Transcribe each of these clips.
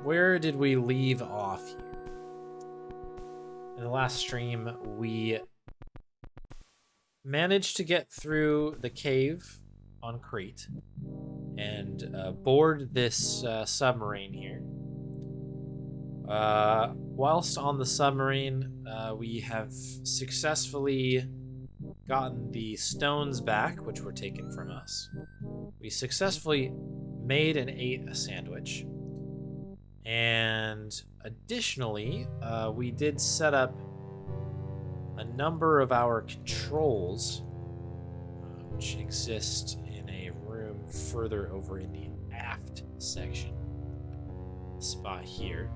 where did we leave off here? In the last stream, we managed to get through the cave on Crete and board this submarine here. Whilst on the submarine, we have successfully gotten the stones back, which were taken from us. We successfully made and ate a sandwich. And additionally, we did set up a number of our controls, which exist in a room further over in the aft section. Spot here.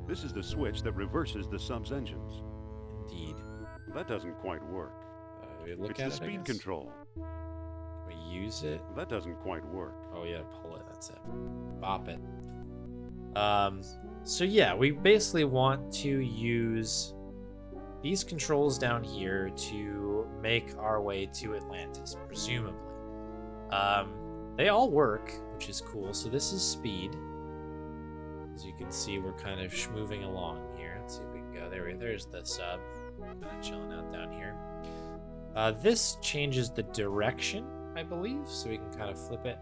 This is the switch that reverses the sub's engines. Indeed. That doesn't quite work. We look It's at the it, I speed guess. control. Can we use it? That doesn't quite work. Oh yeah, pull it. That's it. Bop it. So yeah, we basically want to use these controls down here to make our way to Atlantis, presumably. They all work, which is cool. So this is speed. As you can see, we're kind of moving along here. Let's see if we can go. There's the sub. Kind of chilling out down here. This changes the direction, I believe, so we can kind of flip it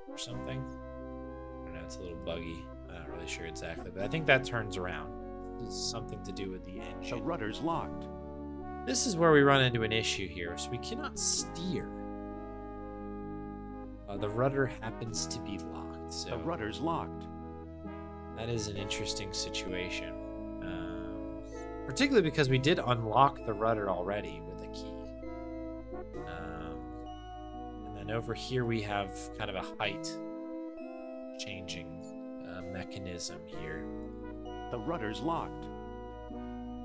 or something. I don't know, it's a little buggy. I'm not really sure exactly, but I think that turns around. This is something to do with the engine. The rudder's locked. This is where we run into an issue here, so we cannot steer. The rudder happens to be locked, so The rudder's locked. that is an interesting situation. Particularly because we did unlock the rudder already with a key. And then over here we have kind of a height changing mechanism here. The rudder's locked.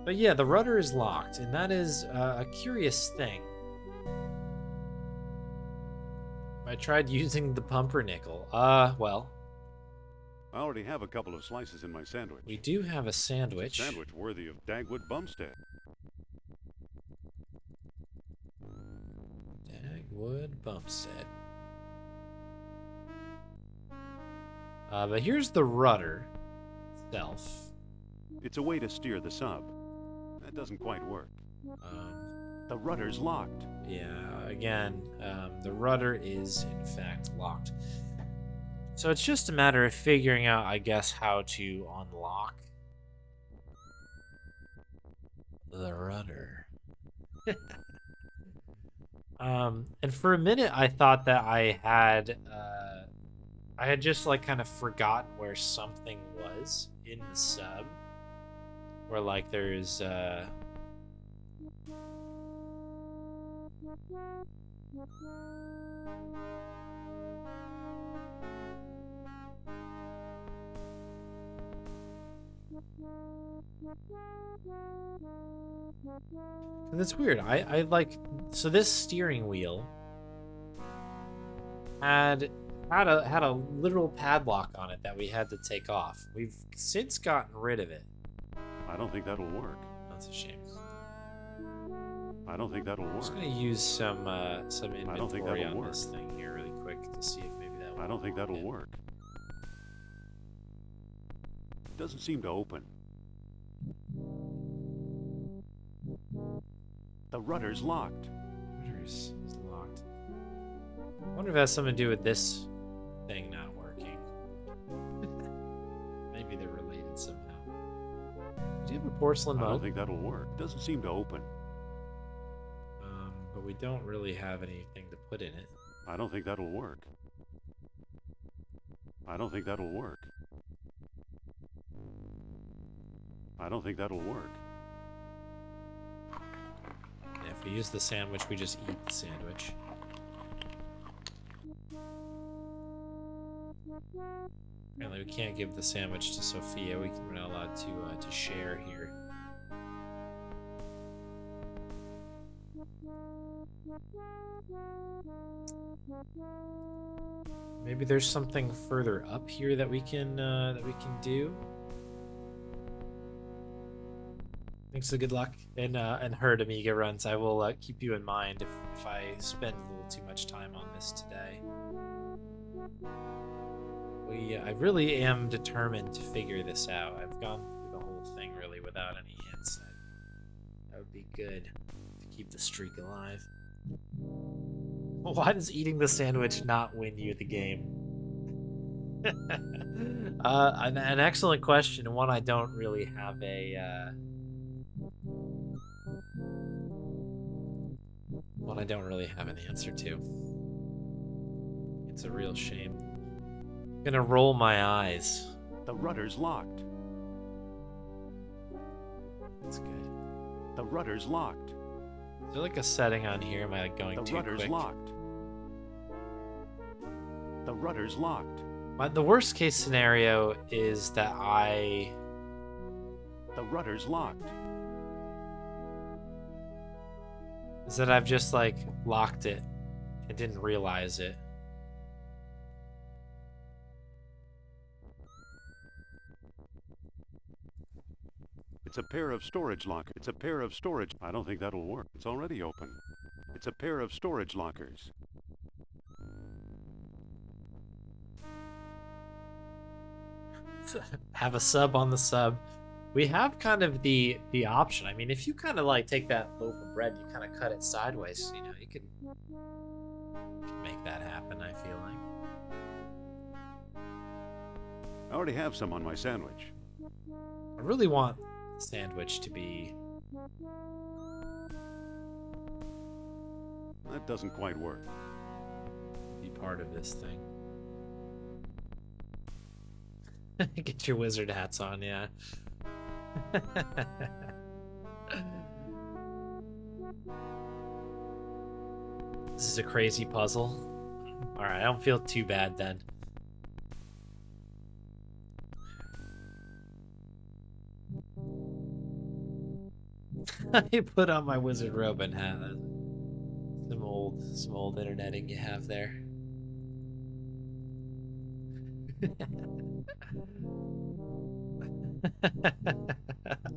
But yeah, the rudder is locked, and that is a curious thing. I tried using the pumpernickel. Well, I already have a couple of slices in my sandwich. we do have a sandwich. It's a sandwich worthy of Dagwood Bumstead. Dagwood Bumpstead. But here's the rudder itself. It's a way to steer the sub. That doesn't quite work. The rudder's locked. Yeah, again, the rudder is in fact locked. So it's just a matter of figuring out, I guess, how to unlock the rudder. And for a minute, I thought that I had just like kind of forgotten where something was in the sub, where like there's and it's weird. I like, so this steering wheel had a literal padlock on it that we had to take off. We've since gotten rid of it. I don't think that'll work. That's a shame. I don't think that'll I'm just work. gonna use some don't think inventory that'll on work. this thing here really quick to see if maybe that will. I don't think that'll work. It doesn't seem to open. The rudder's locked. Rudder is locked. I wonder if it has something to do with this thing not working. Maybe they're related somehow. Do you have a porcelain I don't mug? think that'll work. It doesn't seem to open. But we don't really have anything to put in it. I don't think that'll work. I don't think that'll work. I don't think that'll work. Yeah, if we use the sandwich, we just eat the sandwich. Apparently, we can't give the sandwich to Sophia. We're not allowed to share here. Maybe there's something further up here that we can do. Thanks for good luck and Herd Amiga runs. I will keep you in mind if I spend a little too much time on this today. I really am determined to figure this out. I've gone through the whole thing really without any hints. That would be good to keep the streak alive. Why does eating the sandwich not win you the game? An excellent question, and one I don't really have one I don't really have an answer to. It's a real shame. I'm gonna roll my eyes. The rudder's locked. That's good. The rudder's locked. Is there like a setting on here? Am I like going too quick? The rudder's locked. The rudder's locked. The worst case scenario is that The rudder's locked. I've just like locked it and didn't realize it. It's a pair of storage lockers. It's a pair of storage. I don't think that'll work. It's already open. It's a pair of storage lockers. Have a sub on the sub. We have kind of the option. I mean, if you kind of like take that loaf of bread, you kind of cut it sideways. You know, you can make that happen. I feel like. I already have some on my sandwich. I really want the sandwich to be. That doesn't quite work. Be part of this thing. Get your wizard hats on, yeah. This is a crazy puzzle. Alright, I don't feel too bad then. I put on my wizard robe and hat. Some old interneting you have there.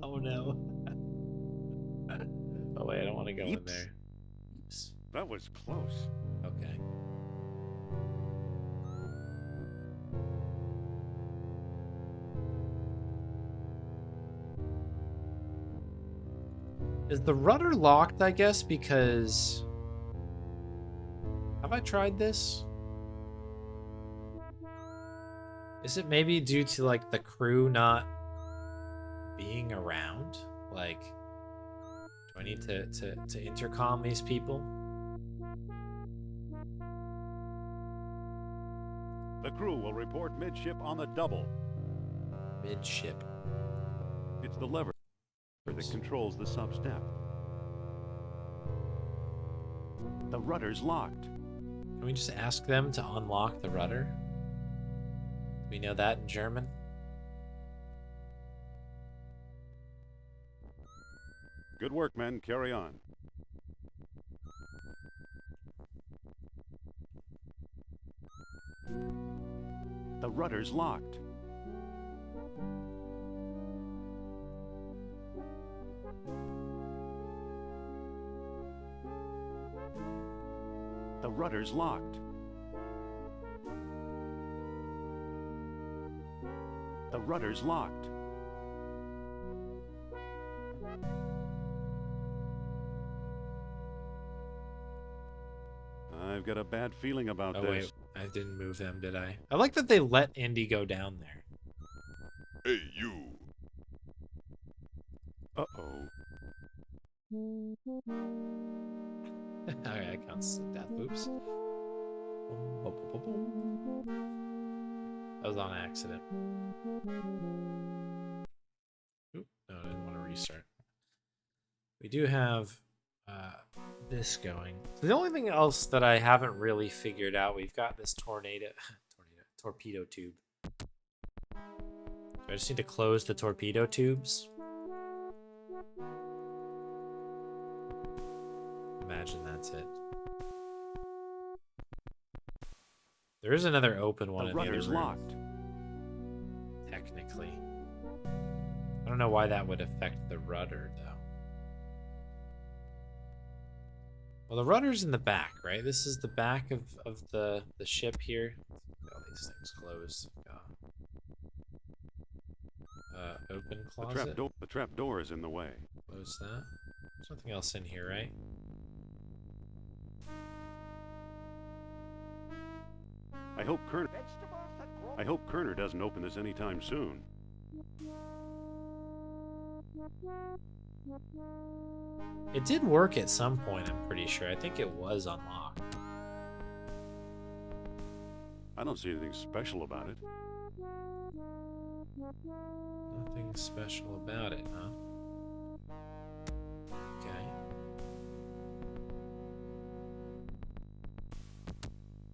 Oh no. Oh wait, I don't want to go in there. Oops. That was close. Okay. Is the rudder locked, I guess, because... Have I tried this? Is it maybe due to, like, the crew not being around? Like, do I need to intercom these people? The crew will report midship on the double. Midship. It's the lever that controls the sub-step. The rudder's locked. Can we just ask them to unlock the rudder? Do we know that in German? Good work, men. Carry on. The rudder's locked. The rudder's locked. The rudder's locked. I've got a bad feeling about this. Wait, I didn't move them, did I? I like that they let Indy go down there. Hey, you. Uh-oh. Okay, that counts as death. Oops. That was on accident. Oop, no, I didn't want to restart. We do have this going. So the only thing else that I haven't really figured out, we've got this torpedo tube. So I just need to close the torpedo tubes. Imagine that's it. There is another open one in the other room. Locked. Technically. I don't know why that would affect the rudder, though. Well, the rudder's in the back, right? This is the back of the ship here. all these things closed. Open The closet. trap door is in the way. Close that. There's nothing else in here, right? I hope Kerner doesn't open this anytime soon. It did work at some point, I'm pretty sure. I think it was unlocked. I don't see anything special about it. Nothing special about it, huh? Okay.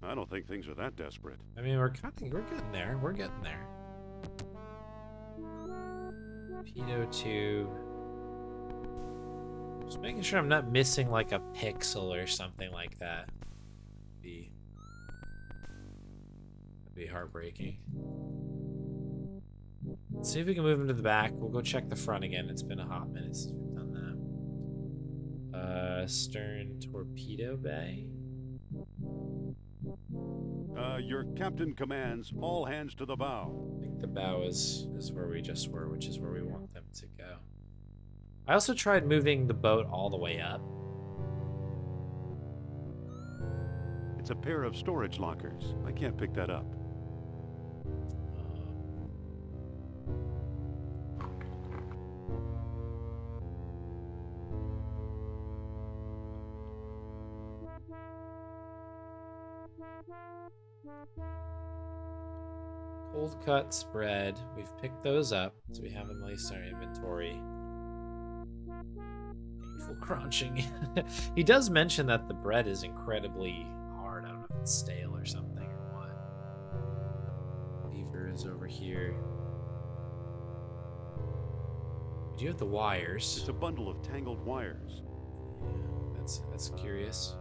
I don't think things are that desperate. I mean, we're getting there. We're getting there. Pedo tube. Just making sure I'm not missing like a pixel or something like that. That'd be heartbreaking. Let's see if we can move him to the back. We'll go check the front again. It's been a hot minute since we've done that. Stern torpedo bay. Your captain commands all hands to the bow. I think the bow is where we just were, which is where we want them to go. I also tried moving the boat all the way up. It's a pair of storage lockers. I can't pick that up. Cold cut spread. We've picked those up, so we have them at least in our inventory. Painful crunching. He does mention that the bread is incredibly hard. I don't know if it's stale or something or what. Lever is over here. We do have the wires. It's a bundle of tangled wires. Yeah, that's curious.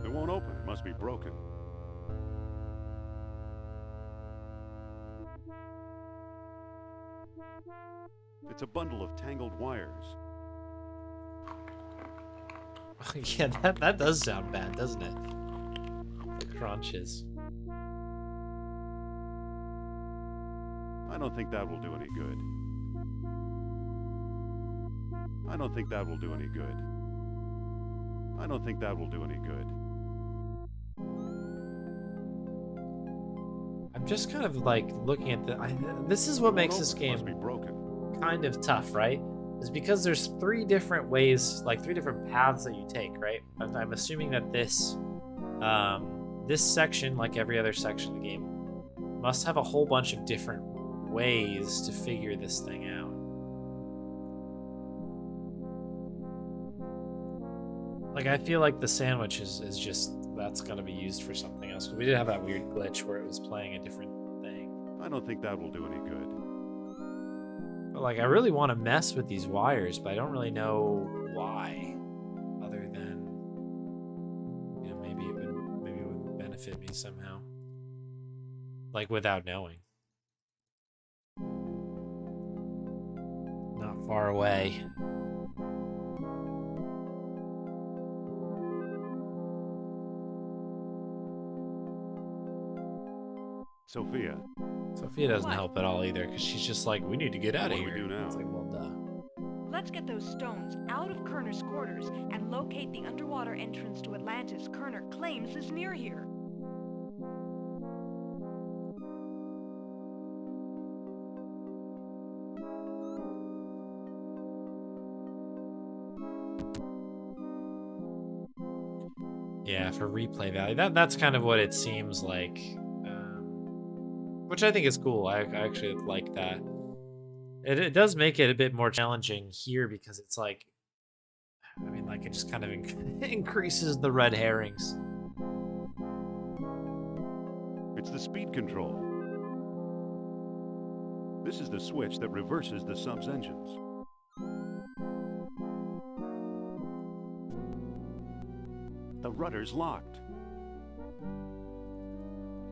It won't open. It must be broken. It's a bundle of tangled wires. Yeah, that does sound bad, doesn't it? The crunches. I don't think that will do any good. I don't think that will do any good. I don't think that will do any good. I'm just kind of like looking at this is what makes this game Must be broken. kind of tough, right? Is because there's three different ways, like three different paths that you take, right? I'm assuming that this section, like every other section of the game, must have a whole bunch of different ways to figure this thing out. Like, I feel like the sandwich is just, that's gonna be used for something else. 'Cause we did have that weird glitch where it was playing a different thing. I don't think that will do any good. But like, I really want to mess with these wires, but I don't really know why. Other than, you know, maybe it would benefit me somehow. Like, without knowing. Not far away. Sophia. Sophia doesn't help at all either, because she's just like, we need to get out of What do here. we do now? It's like, well, duh. Let's get those stones out of Kerner's quarters and locate the underwater entrance to Atlantis Kerner claims is near here. Yeah, for replay value. That's kind of what it seems like. Which I think is cool. I actually like that. It does make it a bit more challenging here because it's like, I mean, like it just kind of increases the red herrings. It's the speed control. This is the switch that reverses the sub's engines. The rudder's locked.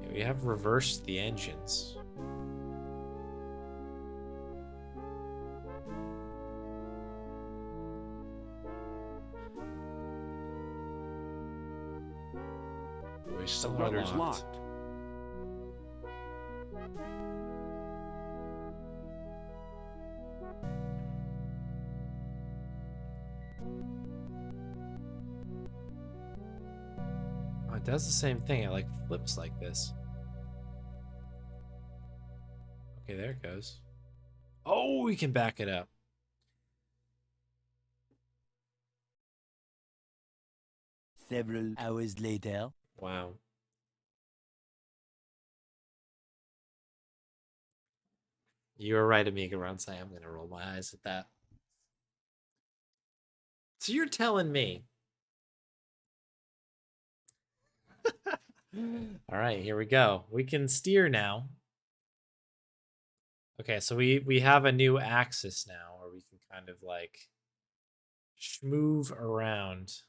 Yeah, we have reversed the engines. We The still are rudder's locked. locked. does the same thing. It like flips like this. Okay, there it goes. Oh, we can back it up. Several hours later. Wow. You were right, Amiga Runsai. I'm gonna roll my eyes at that. So you're telling me. All right, here we go. We can steer now. Okay, so we have a new axis now, where we can kind of like move around.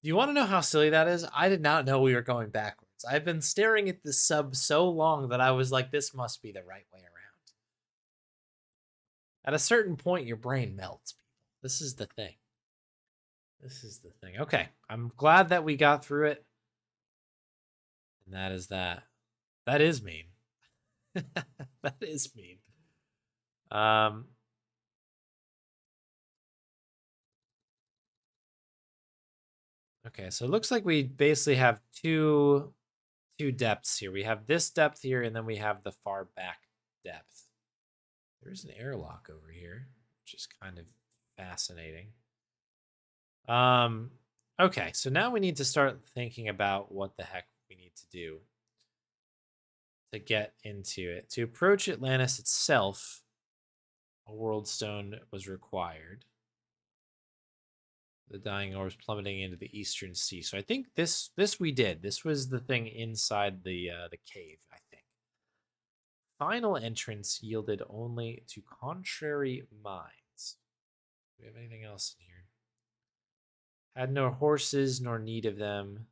Do you want to know how silly that is? I did not know we were going backwards. I've been staring at this sub so long that I was like, this must be the right way around. At a certain point, your brain melts, people. This is the thing. This is the thing. Okay, I'm glad that we got through it. And that is that. That is mean. That is mean. Okay, so it looks like we basically have two depths here. We have this depth here, and then we have the far back depth. There's an airlock over here, which is kind of fascinating. Okay, so now we need to start thinking about what the heck we need to do to get into it. To approach Atlantis itself, a world stone was required. The dying orbs plummeting into the eastern sea. So I think this we did. This was the thing inside the cave, I think. Final entrance yielded only to contrary minds. Do we have anything else in here? Had no horses nor need of them.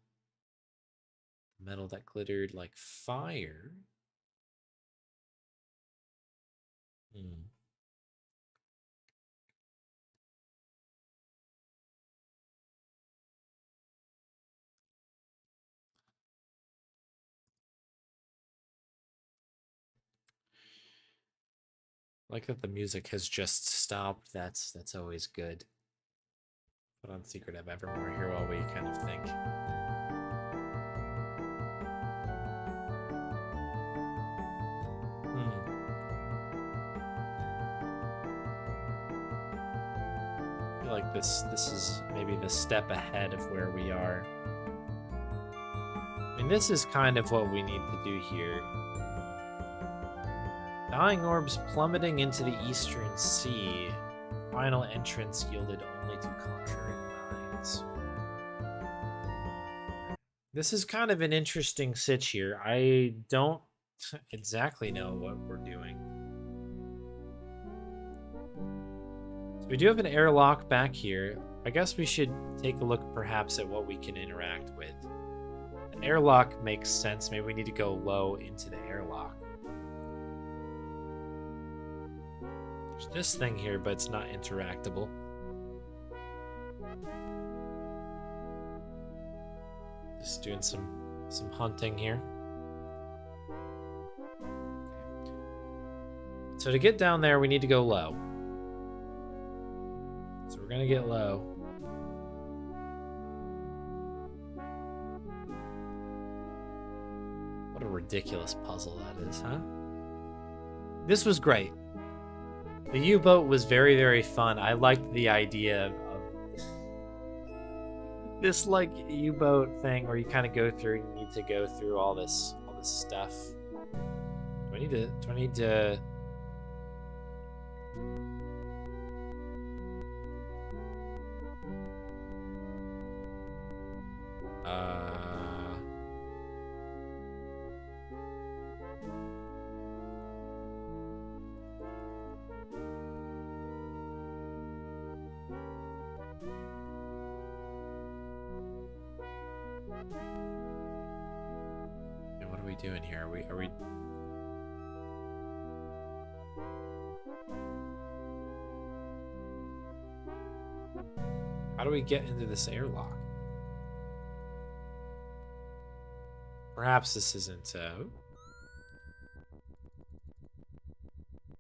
Metal that glittered like fire. Like that the music has just stopped. That's always good. Put on Secret of Evermore here while we kind of think. I feel like this is maybe the step ahead of where we are. I mean, this is kind of what we need to do here. Dying orbs plummeting into the eastern sea. Final entrance yielded only to contrary minds. This is kind of an interesting sitch here. I don't exactly know what we're doing. So we do have an airlock back here. I guess we should take a look perhaps at what we can interact with. An airlock makes sense. Maybe we need to go low into the airlock. There's this thing here, but it's not interactable. Just doing some hunting here. Okay. So to get down there, we need to go low. So we're gonna get low. What a ridiculous puzzle that is, huh? This was great. The U-boat was very, very fun. I liked the idea of this like U-boat thing where you kind of go through. You need to go through all this stuff. Do I need to? What are we doing here? Are we? How do we get into this airlock? Perhaps this isn't.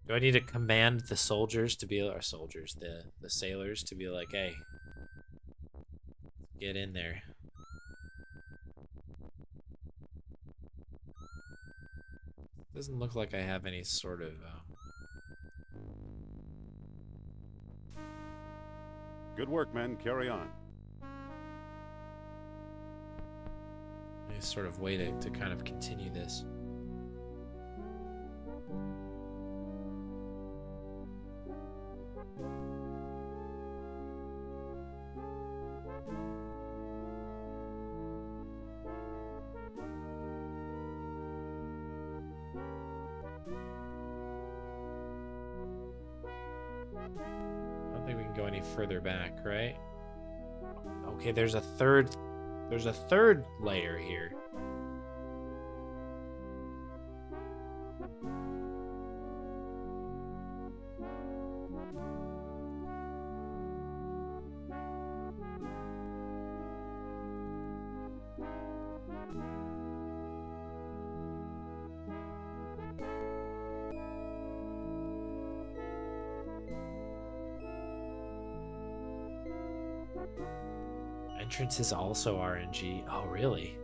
Do I need to command the soldiers to be our soldiers, the sailors to be like, hey, get in there. Doesn't look like I have any sort of Good work, men. Carry on. any sort of way to kind of continue this. I don't think we can go any further back, right? Okay, there's a third layer here. Entrance is also RNG. Oh, really?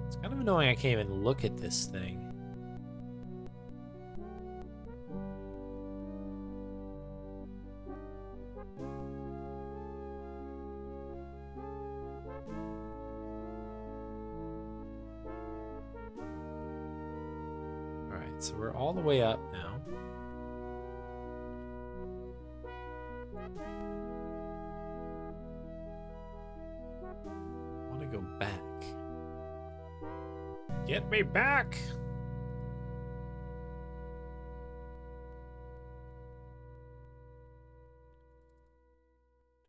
It's kind of annoying I can't even look at this thing. Alright, so we're all the way up now. I want to go back. Get me back!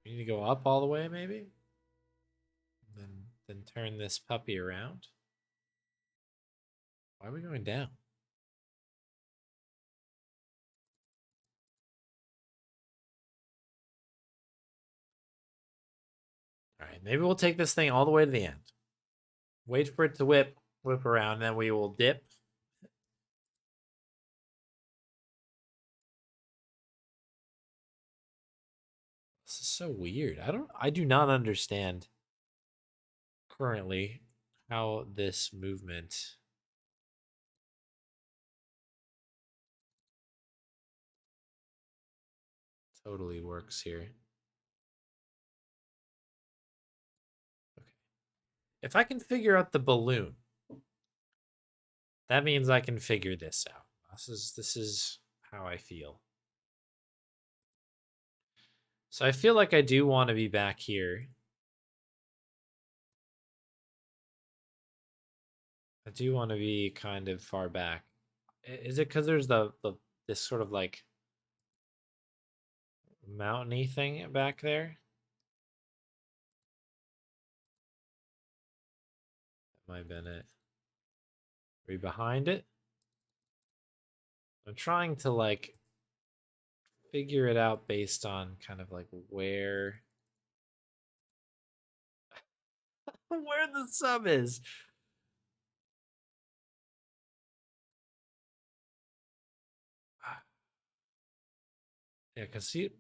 We need to go up all the way, maybe? Then turn this puppy around. Why are we going down? Alright, maybe we'll take this thing all the way to the end. Wait for it to whip around, and then we will dip. This is so weird. I do not understand currently how this movement totally works here. Okay. If I can figure out the balloon, that means I can figure this out. This is how I feel. So I feel like I do want to be back here. I do want to be kind of far back. Is it because there's this sort of like mountainy thing back there? That might have been it. Are we behind it? I'm trying to like figure it out based on kind of like where the sub is. Yeah, because see,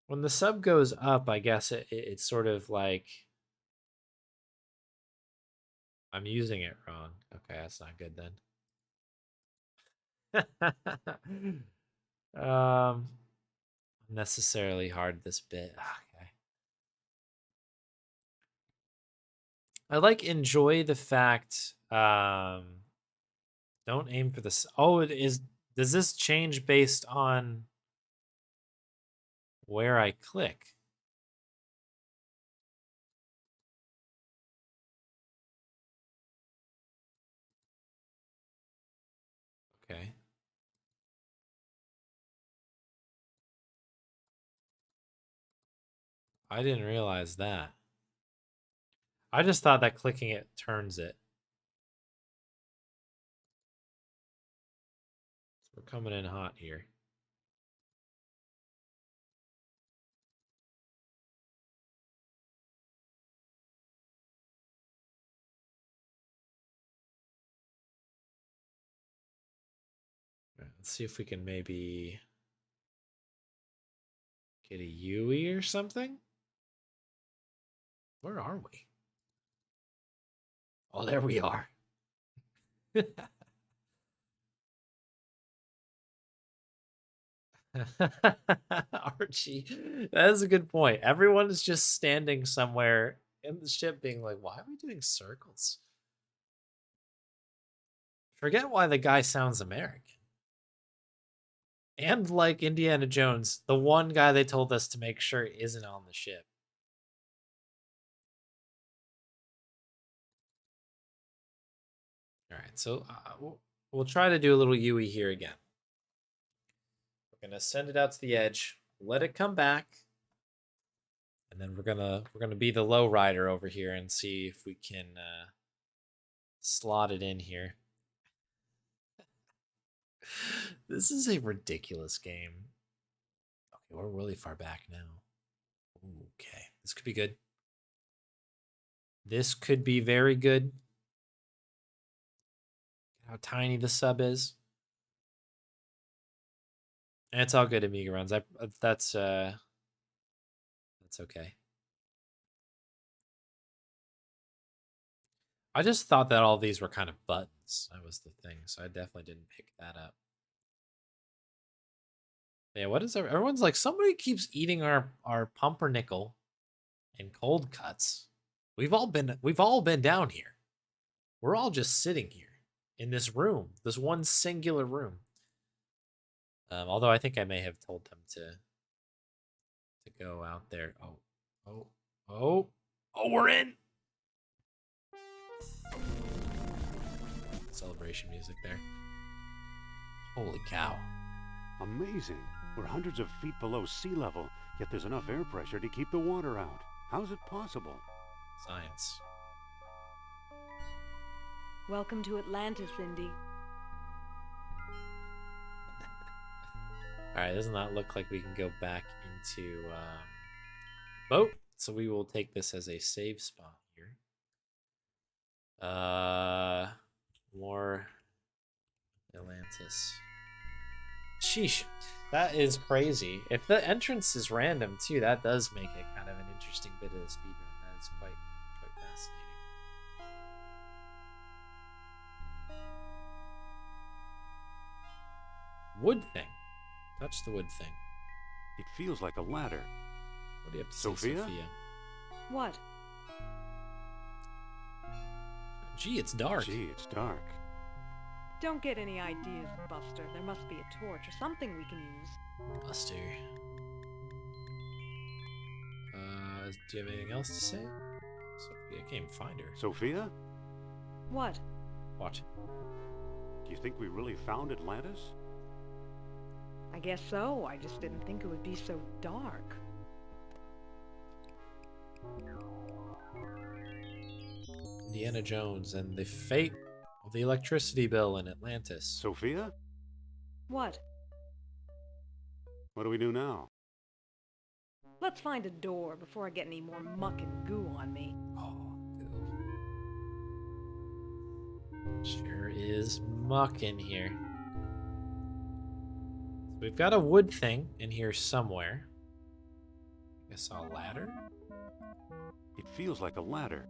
when the sub goes up, I guess it's sort of like I'm using it wrong. Okay, that's not good then. Necessarily hard this bit. Okay. I like enjoy the fact don't aim for this. Oh, it is. Does this change based on where I click? Okay. I didn't realize that. I just thought that clicking it turns it. We're coming in hot here. All right, let's see if we can maybe Get a Yui or something? Where are we? Oh, there we are. Archie, that is a good point. Everyone is just standing somewhere in the ship being like, why are we doing circles? Forget why the guy sounds American. And like Indiana Jones, the one guy they told us to make sure isn't on the ship. All right, so we'll try to do a little Yui here again. We're gonna send it out to the edge, let it come back, and then we're gonna be the low rider over here and see if we can slot it in here. This is a ridiculous game. Okay, we're really far back now. Okay, this could be good. This could be very good. How tiny the sub is. And it's all good, Amiga runs. That's okay. I just thought that all these were kind of buttons. That was the thing, so I definitely didn't pick that up. Yeah, what is everyone's like? Somebody keeps eating our pumpernickel and cold cuts. We've all been down here. We're all just sitting here in this room, this one singular room. Although I think I may have told them to go out there. Oh, we're in. Celebration music there. Holy cow. Amazing. We're hundreds of feet below sea level, yet there's enough air pressure to keep the water out. How's it possible? Science. Welcome to Atlantis, Indy. All right, does not look like we can go back into boat, so we will take this as a save spot here. More Atlantis. Sheesh, that is crazy. If the entrance is random too, that does make it kind of an interesting bit of the speedrun. That is quite fascinating. Wood thing. Touch the wood thing. It feels like a ladder. What do you have to Sophia? say, Sophia? What? Gee, it's dark. Gee, it's dark. Don't get any ideas, Buster. There must be a torch or something we can use. Buster. Do you have anything else to say? Sophia, I can't even find her. Sophia? What? What? Do you think we really found Atlantis? I guess so. I just didn't think it would be so dark. Indiana Jones and the fate of the electricity bill in Atlantis. Sophia? What? What do we do now? Let's find a door before I get any more muck and goo on me. Oh, goo. Sure is muck in here. So we've got a wood thing in here somewhere. I saw a ladder. It feels like a ladder.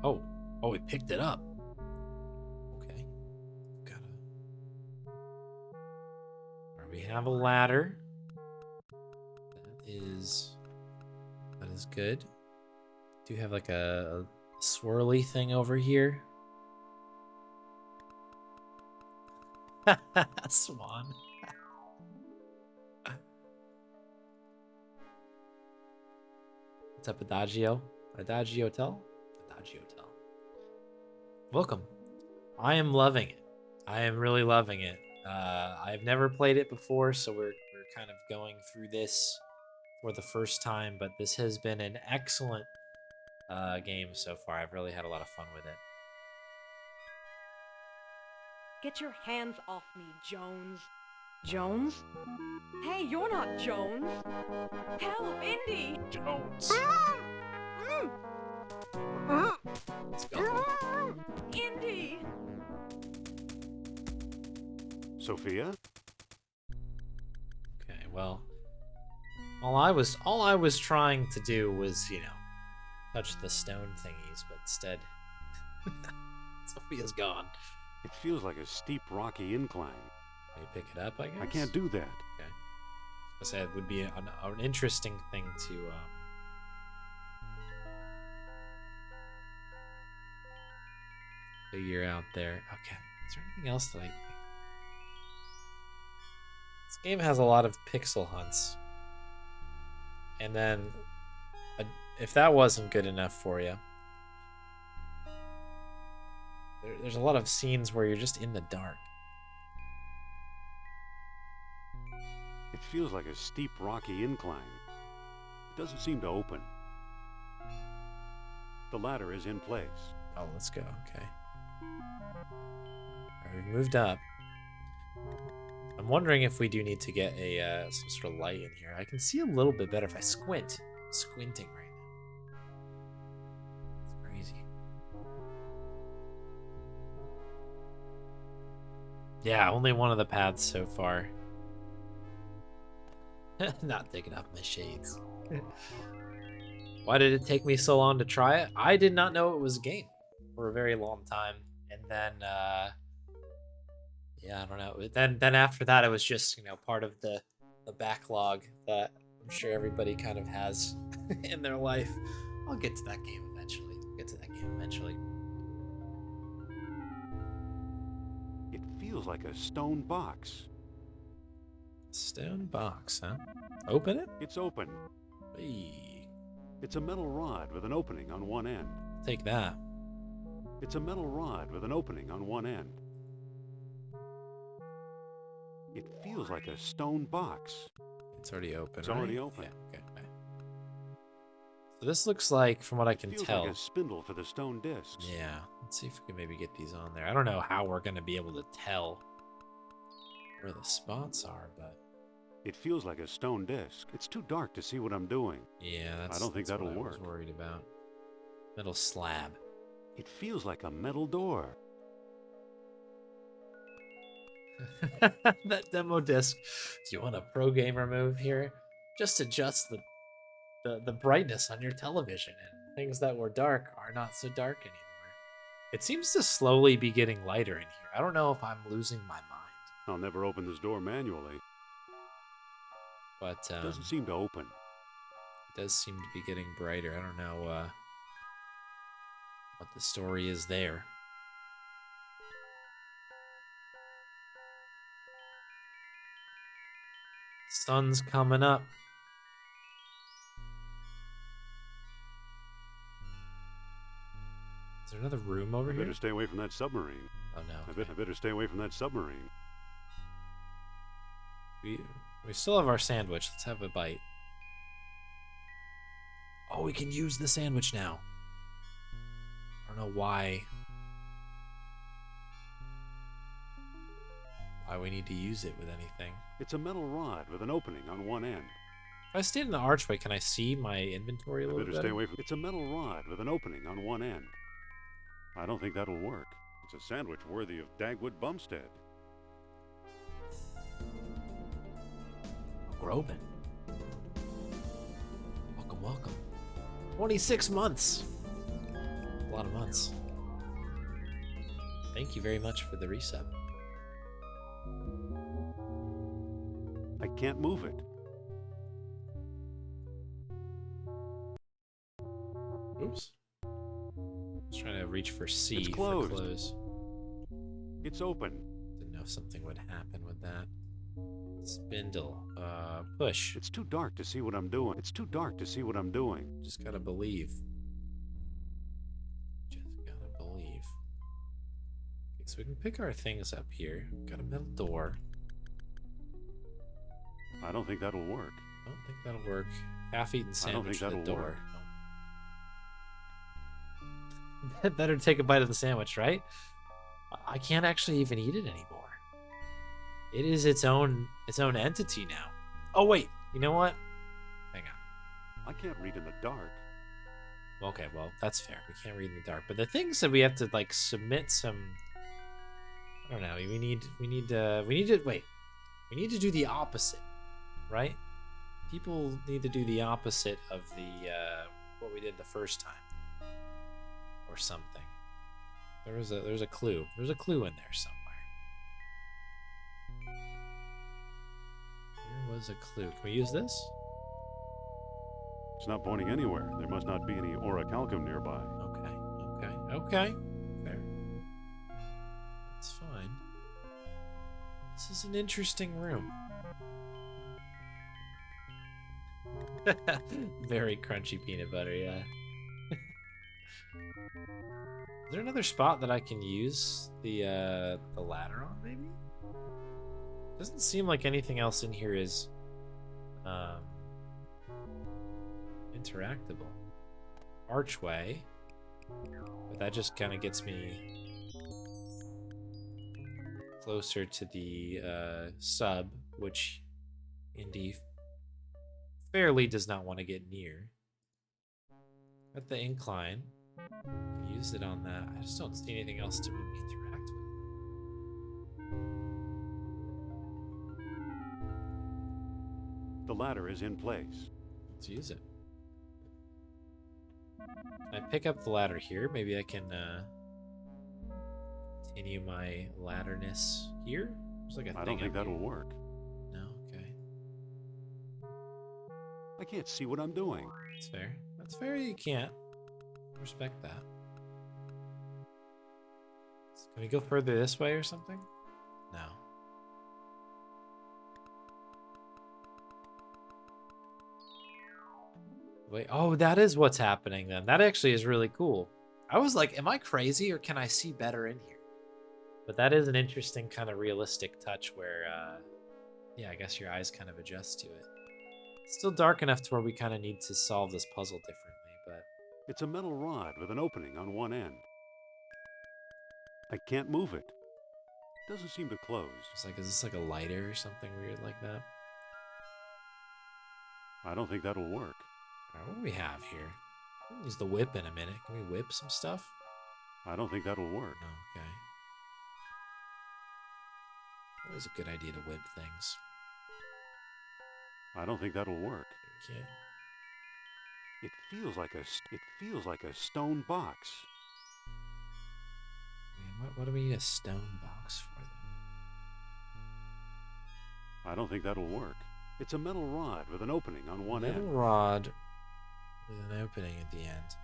Oh, we picked it up. Okay. We have a ladder. That is good. Do you have like a swirly thing over here? Swan. What's up, Adagio? Adagio Tel? Adagio Tel. Welcome. I am loving it. I am really loving it. I've never played it before, so we're kind of going through this for the first time, but this has been an excellent game so far. I've really had a lot of fun with it. Get your hands off me, Jones. Jones? Hey, you're not Jones. Help, Indy! Jones. Let's go. Indy! Sophia? Okay, well, all I was trying to do was, you know, touch the stone thingies, but instead, Sophia's gone. It feels like a steep, rocky incline. Can you pick it up, I guess? I can't do that. Okay. I said it would be an interesting thing to figure out there. Okay. Is there anything else that This game has a lot of pixel hunts. And then, if that wasn't good enough for you, there's a lot of scenes where you're just in the dark. It feels like a steep, rocky incline. It doesn't seem to open. The ladder is in place. Oh, let's go. Okay. Alright, we've moved up. I'm wondering if we do need to get a some sort of light in here. I can see a little bit better if I squint. I'm squinting right now. It's crazy. Yeah, only one of the paths so far. Not taking off my shades. Why did it take me so long to try it? I did not know it was a game for a very long time. And then, yeah, I don't know. Then after that, it was just, you know, part of the backlog that I'm sure everybody kind of has in their life. I'll get to that game eventually. It feels like a stone box. Stone box, huh? Open it? It's open. Hey, It's a metal rod with an opening on one end. take that. It's a metal rod with an opening on one end. It feels like a stone box. It's already open. It's already right? open. Yeah, okay. So this looks like, from what I can Feels tell. like a spindle for the stone discs. Yeah, let's see if we can maybe get these on there. I don't know how we're going to be able to tell where the spots are, but It feels like a stone disc. It's too dark to see what I'm doing. yeah, I don't think that's that'll what I was work. worried about. Metal slab. It feels like a metal door. That demo disc. Do you want a pro gamer move here? Just adjust the brightness on your television, and things that were dark are not so dark anymore. It seems to slowly be getting lighter in here. I don't know if I'm losing my mind, I'll never open this door manually. but It doesn't seem to open. it does seem to be getting brighter. I don't know what the story is there. Sun's coming up. Is there another room over I here? better stay away from that submarine. Oh no. I better stay away from that submarine. We still have our sandwich. Let's have a bite. Oh, we can use the sandwich now. I don't know why we need to use it with anything. It's a metal rod with an opening on one end. If I stand in the archway, can I see my inventory a I little better bit? stay away from. It's a metal rod with an opening on one end. I don't think that'll work. It's a sandwich worthy of Dagwood Bumstead. We're open. Welcome. 26 months. A lot of months. Thank you very much for the resub. I can't move it. Oops. I was trying to reach for C It's for closed. close. It's open. Didn't know if something would happen with that. Spindle. Push. It's too dark to see what I'm doing. It's too dark to see what I'm doing. Just gotta believe. Just gotta believe. Okay, so we can pick our things up here. We've got a metal door. I don't think that'll work. I don't think that'll work. Half-eaten I don't think sandwich to the that'll door. work. No. Better take a bite of the sandwich, right? I can't actually even eat it anymore. It is its own entity now. Oh wait, you know what? Hang on. I can't read in the dark. Okay, well that's fair. We can't read in the dark, but the things that we have to like submit some. I don't know. We need to wait. We need to do the opposite. right? People need to do the opposite of what we did the first time, or something. There's a clue. There's a clue in there somewhere. There was a clue. Can we use this? It's not pointing anywhere. There must not be any orichalcum nearby. Okay. Fair. That's fine. This is an interesting room. Very crunchy peanut butter, yeah. Is there another spot that I can use the ladder on, maybe? Doesn't seem like anything else in here is interactable. Archway. But that just kind of gets me closer to the sub, which Indy fairly does not want to get near. At the incline, use it on that. I just don't see anything else to interact with. The ladder is in place. Let's use it. Can I pick up the ladder here? Maybe I can continue my ladderness here. There's like a thing. I don't think that'll work. No, okay. I can't see what I'm doing. That's fair. That's fair. You can't. Respect that. Can we go further this way or something? No. Wait, oh, that is what's happening then. That actually is really cool. I was like, am I crazy or can I see better in here? But that is an interesting kind of realistic touch where, yeah, I guess your eyes kind of adjust to it. It's still dark enough to where we kind of need to solve this puzzle differently, but... It's a metal rod with an opening on one end. I can't move it. Doesn't seem to close. It's like, is this like a lighter or something weird like that? I don't think that'll work. Alright, what do we have here? We'll use the whip in a minute. Can we whip some stuff? I don't think that'll work. No, okay. Always a good idea to whip things. I don't think that'll work. Okay. It feels like a stone box. I mean, what do we need a stone box for then? I don't think that'll work. It's a metal rod with an opening on one Metal end. rod with an opening at the end.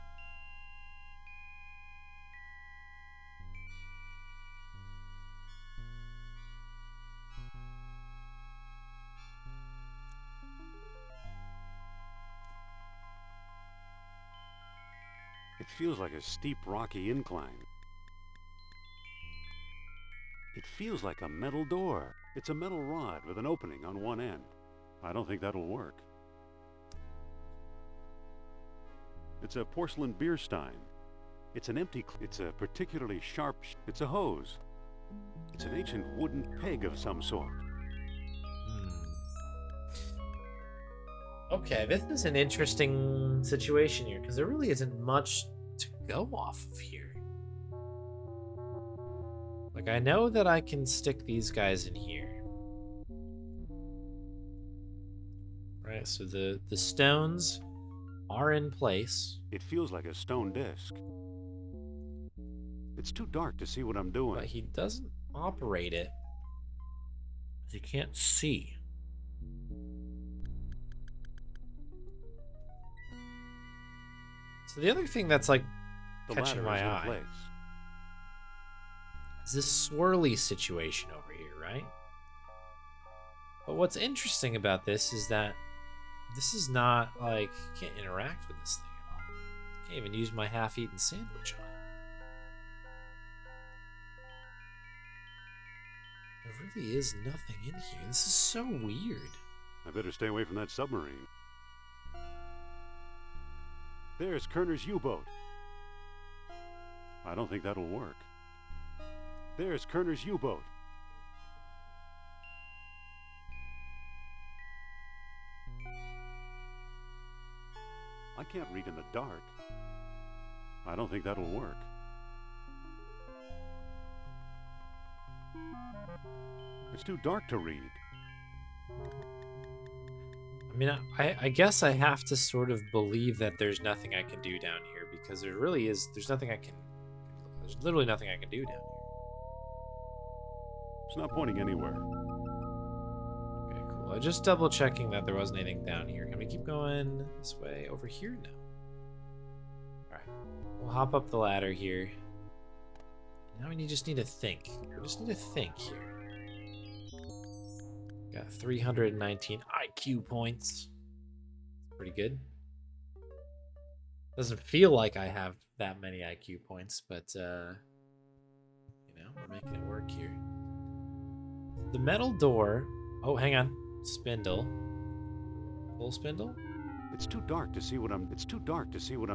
It feels like a steep, rocky incline. It feels like a metal door. It's a metal rod with an opening on one end. I don't think that'll work. It's a porcelain beer stein. It's a particularly sharp, it's a hose. It's an ancient wooden peg of some sort. Okay, this is an interesting situation here, because there really isn't much to go off of here. Like, I know that I can stick these guys in here. Right, so the stones are in place. It feels like a stone disc. It's too dark to see what I'm doing. But he doesn't operate it. You can't see. So the other thing that's like The catching ladder my is in eye place. is this swirly situation over here, right? But what's interesting about this is that this is not like, you can't interact with this thing at all. I can't even use my half-eaten sandwich on it. There really is nothing in here. This is so weird. I better stay away from that submarine. There's Kerner's U-boat. I don't think that'll work. There's Kerner's U-boat. I can't read in the dark. I don't think that'll work. It's too dark to read. I mean, I guess I have to sort of believe that there's nothing I can do down here because there really is. There's literally nothing I can do down here. It's not pointing anywhere. Okay, cool. I just double checking that there wasn't anything down here. Can we keep going this way? Over here? No. Alright. We'll hop up the ladder here. Now we just need to think. We just need to think here. Got 319 IQ points. Pretty good. Doesn't feel like I have that many IQ points, but you know, we're making it work here. The metal door. Oh, hang on. Spindle. Full spindle? It's too dark to see what I'm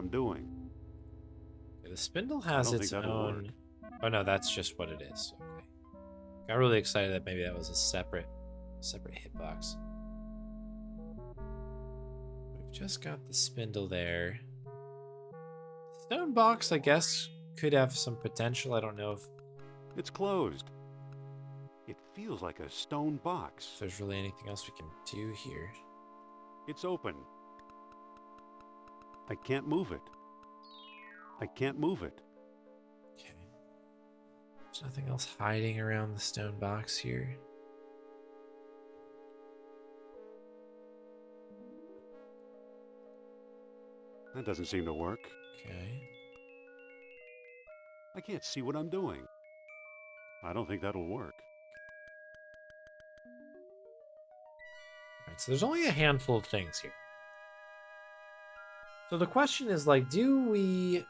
doing. Okay, the spindle has its own. Oh no, that's just what it is. Okay. Got really excited that maybe that was a separate hitbox. We've just got the spindle there. Stone box, I guess, could have some potential. I don't know if It's closed. It feels like a stone box. there's really anything else we can do here. It's open. I can't move it. I can't move it. Okay. There's nothing else hiding around the stone box here. That doesn't seem to work. Okay. I can't see what I'm doing. I don't think that'll work. Alright, so there's only a handful of things here. So the question is, like, do we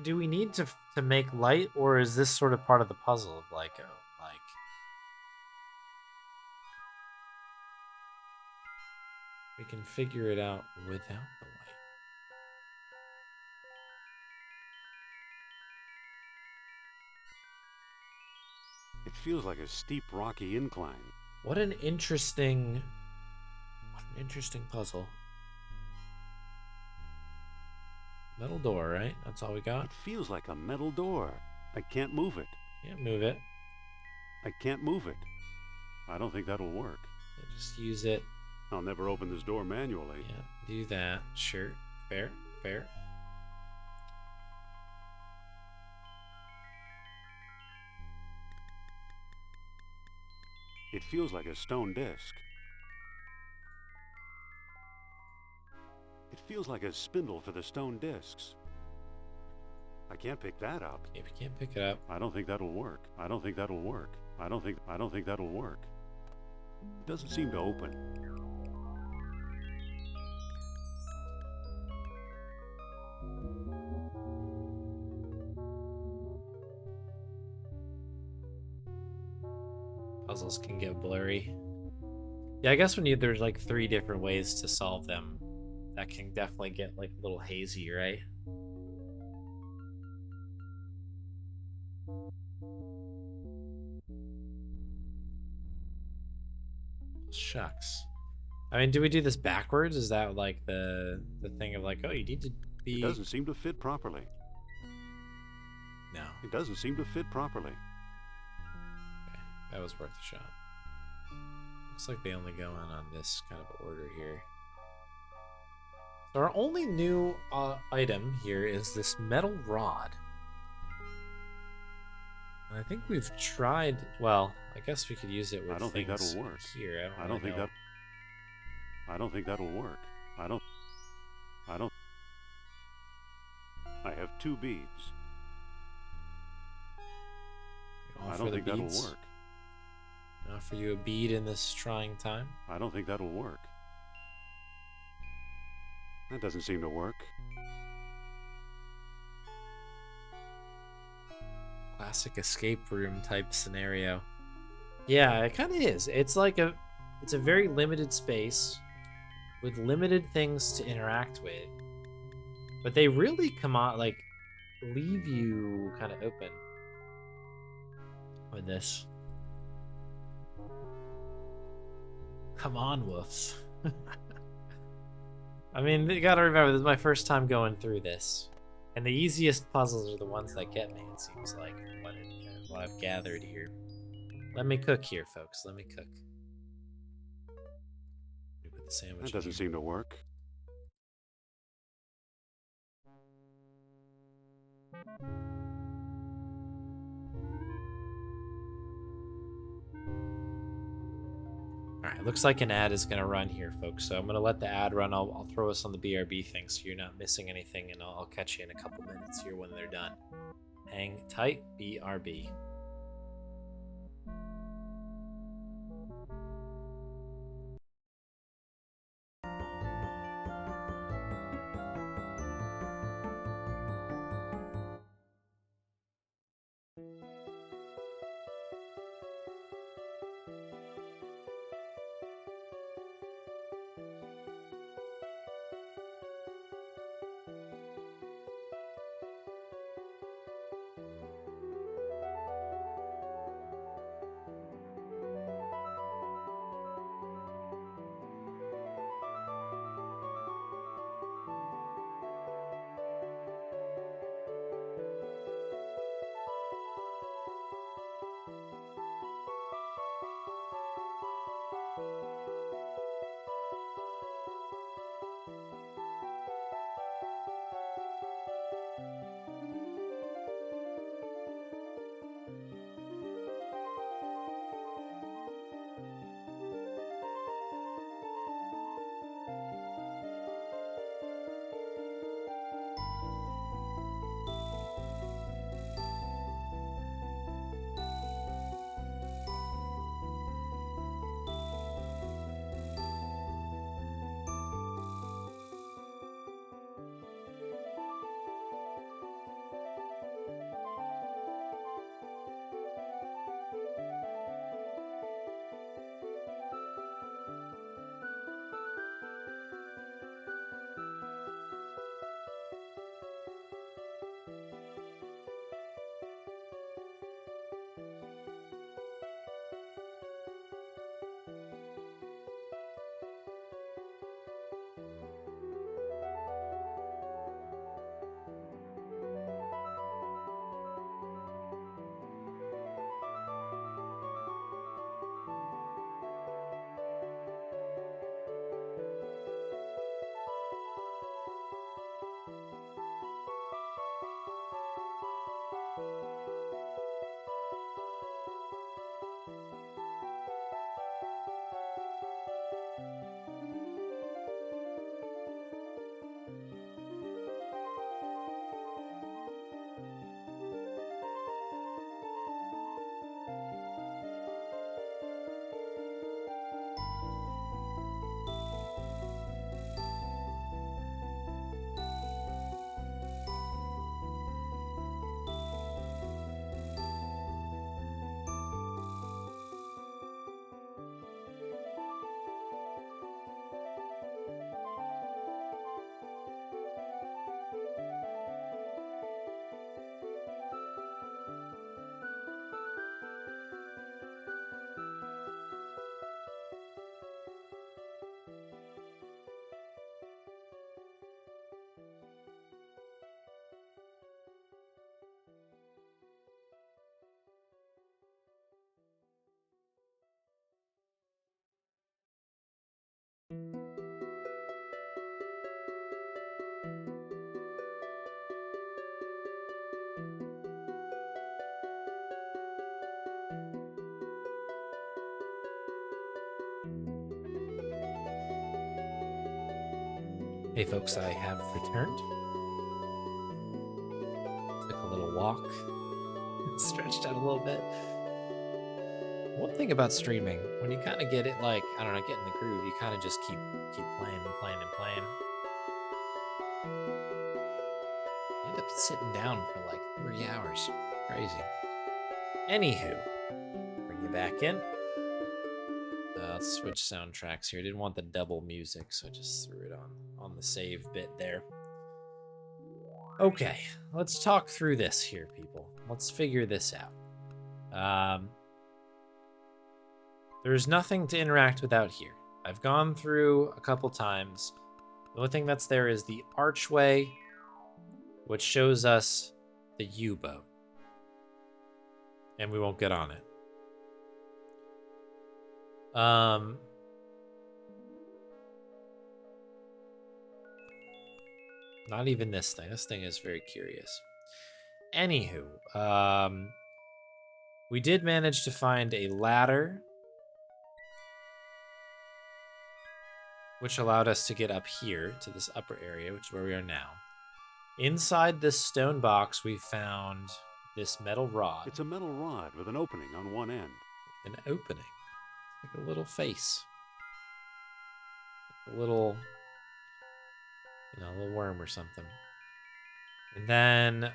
need to make light, or is this sort of part of the puzzle of like we can figure it out without the light? It feels like a steep, rocky incline. What an interesting puzzle. Metal door, right? That's all we got? It feels like a metal door. I can't move it. Can't move it. I can't move it. I don't think that'll work. Yeah, just use it. I'll never open this door manually. Yeah, do that. Sure. Fair. Fair. It feels like a stone disc. It feels like a spindle for the stone discs. I can't pick that up. If you can't pick it up, I don't think that'll work. I don't think that'll work. I don't think that'll work. It doesn't seem to open. puzzles can get blurry. Yeah, I guess when there's like 3 different ways to solve them, that can definitely get like a little hazy, right? Shucks. I mean, do we do this backwards? Is that like the thing of like, oh, you need to be... It doesn't seem to fit properly. No. It doesn't seem to fit properly. Okay, that was worth a shot. Looks like they only go on this kind of order here. So our only new item here is this metal rod. And I think we've tried... Well, I guess we could use it with I don't think things that'll work. Here. I don't think that'll work. I have 2 beads. I don't think that'll work. Offer you a bead in this trying time. I don't think that'll work. That doesn't seem to work. Classic escape room type scenario. Yeah, it kind of is. It's like it's a very limited space with limited things to interact with. But they really come on, like, leave you kind of open with this. Come on, woofs. I mean, you gotta remember, this is my first time going through this. And the easiest puzzles are the ones that get me, it seems like, what I've gathered here. Let me cook here, folks. Let me cook. Put the sandwich. That doesn't seem to work. Alright, looks like an ad is going to run here, folks. So I'm going to let the ad run. I'll throw us on the BRB thing so you're not missing anything, and I'll catch you in a couple minutes here when they're done. Hang tight, BRB. Hey folks, I have returned. Took a little walk, stretched out a little bit. One thing about streaming, when you kind of get it, like, I don't know, get in the groove, you kind of just keep playing and playing and playing. You end up sitting down for like 3 hours. Crazy. Anywho, bring you back in. Let's switch soundtracks here. I didn't want the double music, so I just threw it on the save bit there. Okay, let's talk through this here, people. Let's figure this out. There's nothing to interact with out here. I've gone through a couple times. The only thing that's there is the archway, which shows us the U-boat. And we won't get on it. Not even this thing. This thing is very curious. Anywho, we did manage to find a ladder, which allowed us to get up here to this upper area, which is where we are now. Inside this stone box, we found this metal rod. It's a metal rod with an opening on one end. An opening. Like a little face. Like a little, a little worm or something. And then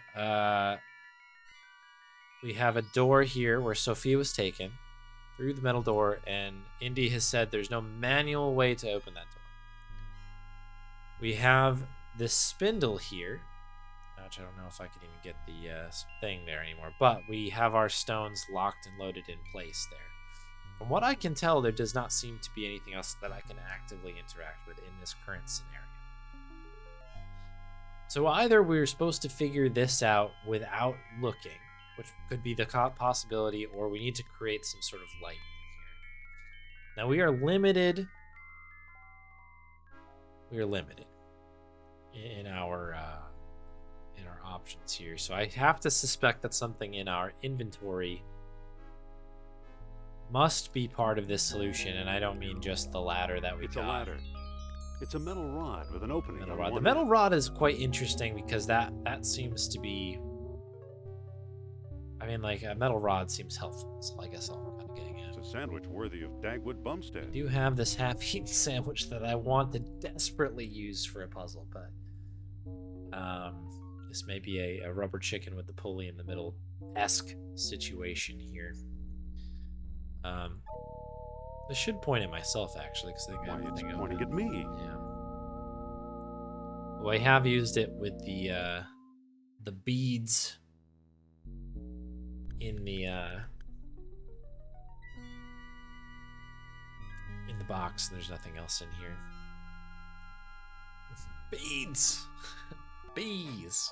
we have a door here where Sophia was taken through the metal door, and Indy has said there's no manual way to open that door. We have this spindle here, which I don't know if I could even get the thing there anymore, but we have our stones locked and loaded in place there. From what I can tell, there does not seem to be anything else that I can actively interact with in this current scenario. So either we're supposed to figure this out without looking, which could be the possibility, or we need to create some sort of light here. Now we are limited. We are limited in our options here, so I have to suspect that something in our inventory must be part of this solution, and I don't mean just the ladder that we got. It's a ladder. It's a metal rod with an opening. Metal rod. The metal rod is quite interesting because that seems to be. I mean, like, a metal rod seems helpful, so I guess I'm kind of getting at. It's a sandwich worthy of Dagwood Bumstead. I do have this half-eaten sandwich that I want to desperately use for a puzzle, but this may be a rubber chicken with the pulley in the middle-esque situation here. I should point at myself, actually, because I think I have It's everything pointing open. at me. Yeah. Well, I have used it with the beads in the box. There's nothing else in here. Beads. Bees.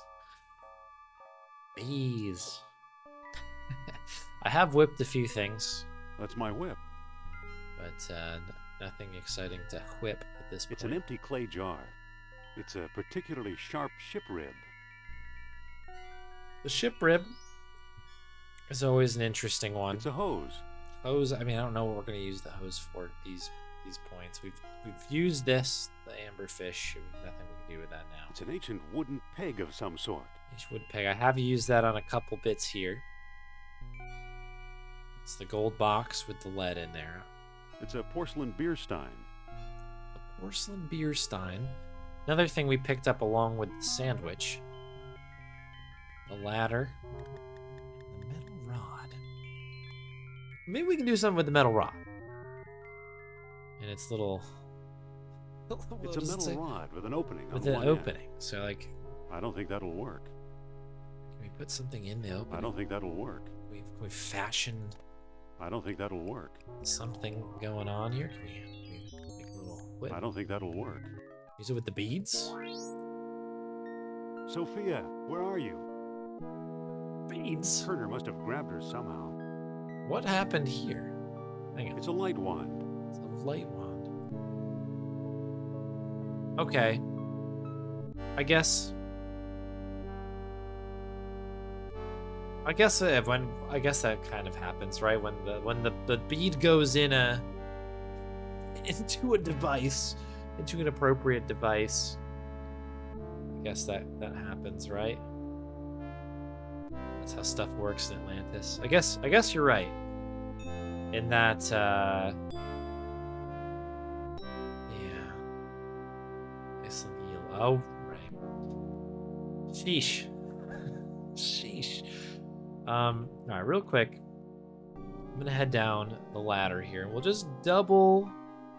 Bees. I have whipped a few things, That's my whip. but nothing exciting to whip at this point. It's an empty clay jar. It's a particularly sharp ship rib. The ship rib is always an interesting one. It's a hose. Hose. I mean, I don't know what we're going to use the hose for at these points. We've used this, the amberfish. Nothing we can do with that now. It's an ancient wooden peg of some sort. Each wood peg. I have used that on a couple bits here. It's the gold box with the lead in there. It's a porcelain beer stein. The porcelain beer stein. Another thing we picked up along with the sandwich. The ladder. And the metal rod. Maybe we can do something with the metal rod. And its little... It's a metal rod with an opening with on an one opening. end. So, like, I don't think that'll work. can we put something in the opening? I don't think that'll work. We've fashioned I don't think that'll work. something going on here. Can we make a little whip? I don't think that'll work. Use it with the beads? Sophia, where are you? Beads? Turner must have grabbed her somehow. What happened here? Hang on. It's a light wand. It's a light wand. Okay. I guess that kind of happens, right? When the bead goes into a device, into an appropriate device. I guess that happens, right? That's how stuff works in Atlantis. I guess you're right. In that yeah. Iceland eel. Oh, right. Sheesh. Sheesh. Alright, real quick. I'm gonna head down the ladder here. We'll just double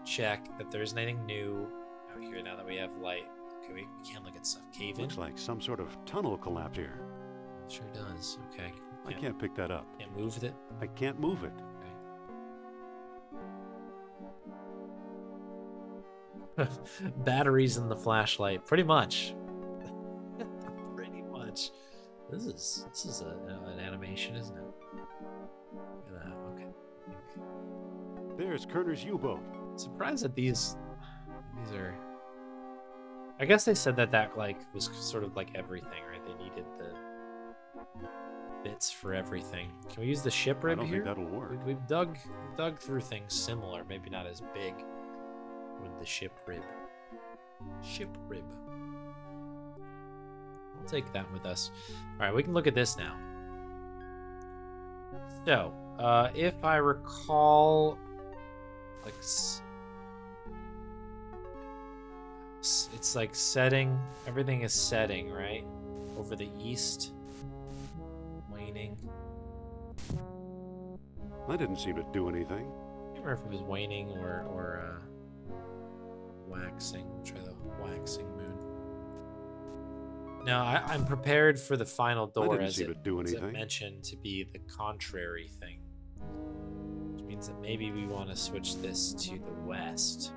check that there's anything new out here now that we have light. Okay, we can't look at stuff. Cave in? Looks like some sort of tunnel collapse here. Sure does. Okay. I can't pick that up. Can't move it. I can't move it. Okay. Batteries in the flashlight. Pretty much. Pretty much. This is an animation, isn't it? Look at that. Okay. There's Kerner's U-boat. Surprised that these are I guess they said that like was sort of like everything, right? They needed the bits for everything. Can we use the ship I rib don't here? think that'll work. We've dug through things similar, maybe not as big with the ship rib. Ship rib. We'll take that with us. All right, we can look at this now. So, if I recall, like, it's like setting. Everything is setting, right? Over the east. Waning. That didn't seem to do anything. I can't remember if it was waning or waxing. We'll try the waxing moon. Now, I'm prepared for the final door, as it mentioned, to be the contrary thing. Which means that maybe we want to switch this to the west.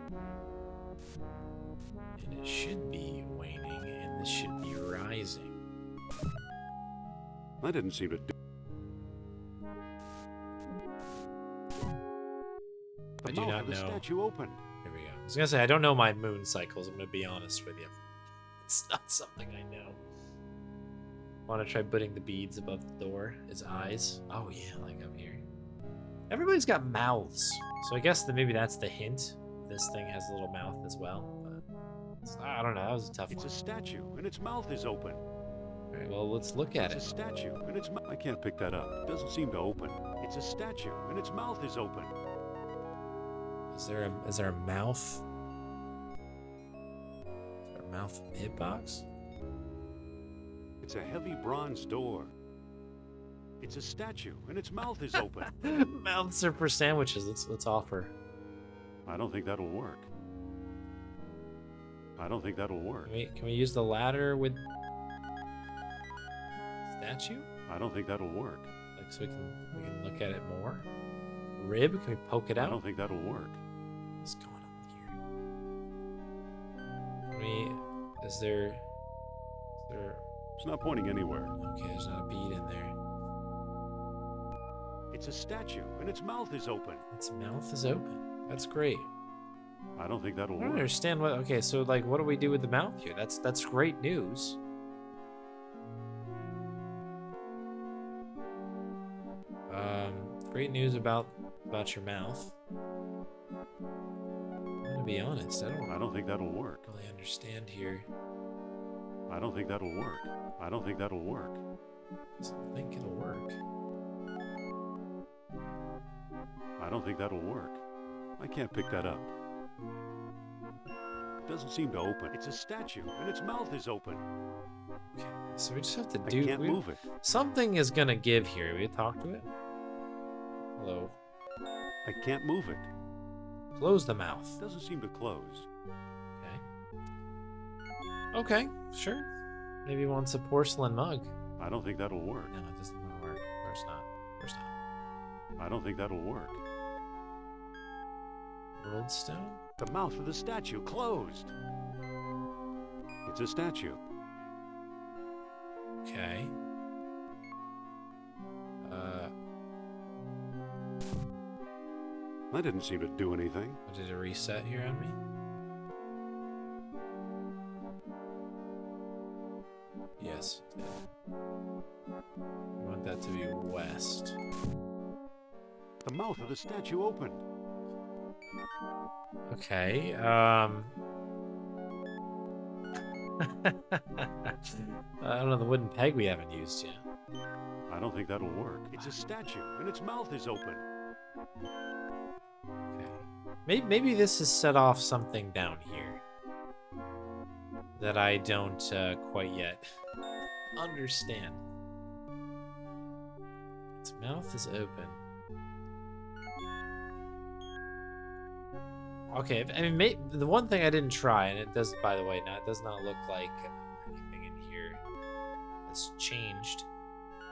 And it should be waning, and this should be rising. That didn't seem to do. I do not know. The statue opened. Here we go. I was going to say, I don't know my moon cycles. I'm going to be honest with you. It's not something I know. Want to try putting the beads above the door? His eyes? Oh yeah, like up here. Everybody's got mouths, so I guess that maybe that's the hint. This thing has a little mouth as well. But I don't know. That was a tough one. It's a statue, and its mouth is open. All right, well, let's look at it. It's a statue, and its mouth. I can't pick that up. It doesn't seem to open. It's a statue, and its mouth is open. Is there a mouth? Is there a mouth hitbox? It's a heavy bronze door. It's a statue, and its mouth is open. Mouths are for sandwiches. Let's offer. I don't think that'll work. I don't think that'll work. Can we use the ladder with statue? I don't think that'll work. Like, so we can look at it more. Rib? Can we poke it out? I don't think that'll work. What's going on here? Is there? It's not pointing anywhere. Okay, there's not a bead in there. It's a statue, and its mouth is open. Its mouth is open. That's great. I don't think that'll I don't work. understand what. Okay, so like, what do we do with the mouth here? That's great news. Great news about your mouth. I'm gonna be honest. I don't think that'll work. Really understand here. I don't think that'll work. I don't think that'll work. I don't think it'll work. I don't think that'll work. I can't pick that up. It doesn't seem to open. It's a statue, and its mouth is open. Okay, so we just have to do. I can't move it. Something is gonna give here. We talk to it. Hello. I can't move it. Close the mouth. It doesn't seem to close. Okay, sure. Maybe he wants a porcelain mug. I don't think that'll work. No, it doesn't work. Of course not. Of course not. I don't think that'll work. World stone? The mouth of the statue closed. It's a statue. Okay. That didn't seem to do anything. Did it reset here on me? Yes, it did. We want that to be west. The mouth of the statue opened. Okay, I don't know, the wooden peg we haven't used yet. I don't think that'll work. It's a statue, and its mouth is open. Okay. Maybe this has set off something down here that I don't quite yet understand. Its mouth is open. Okay, I mean, the one thing I didn't try, and it does, by the way, it does not look like anything in here has changed.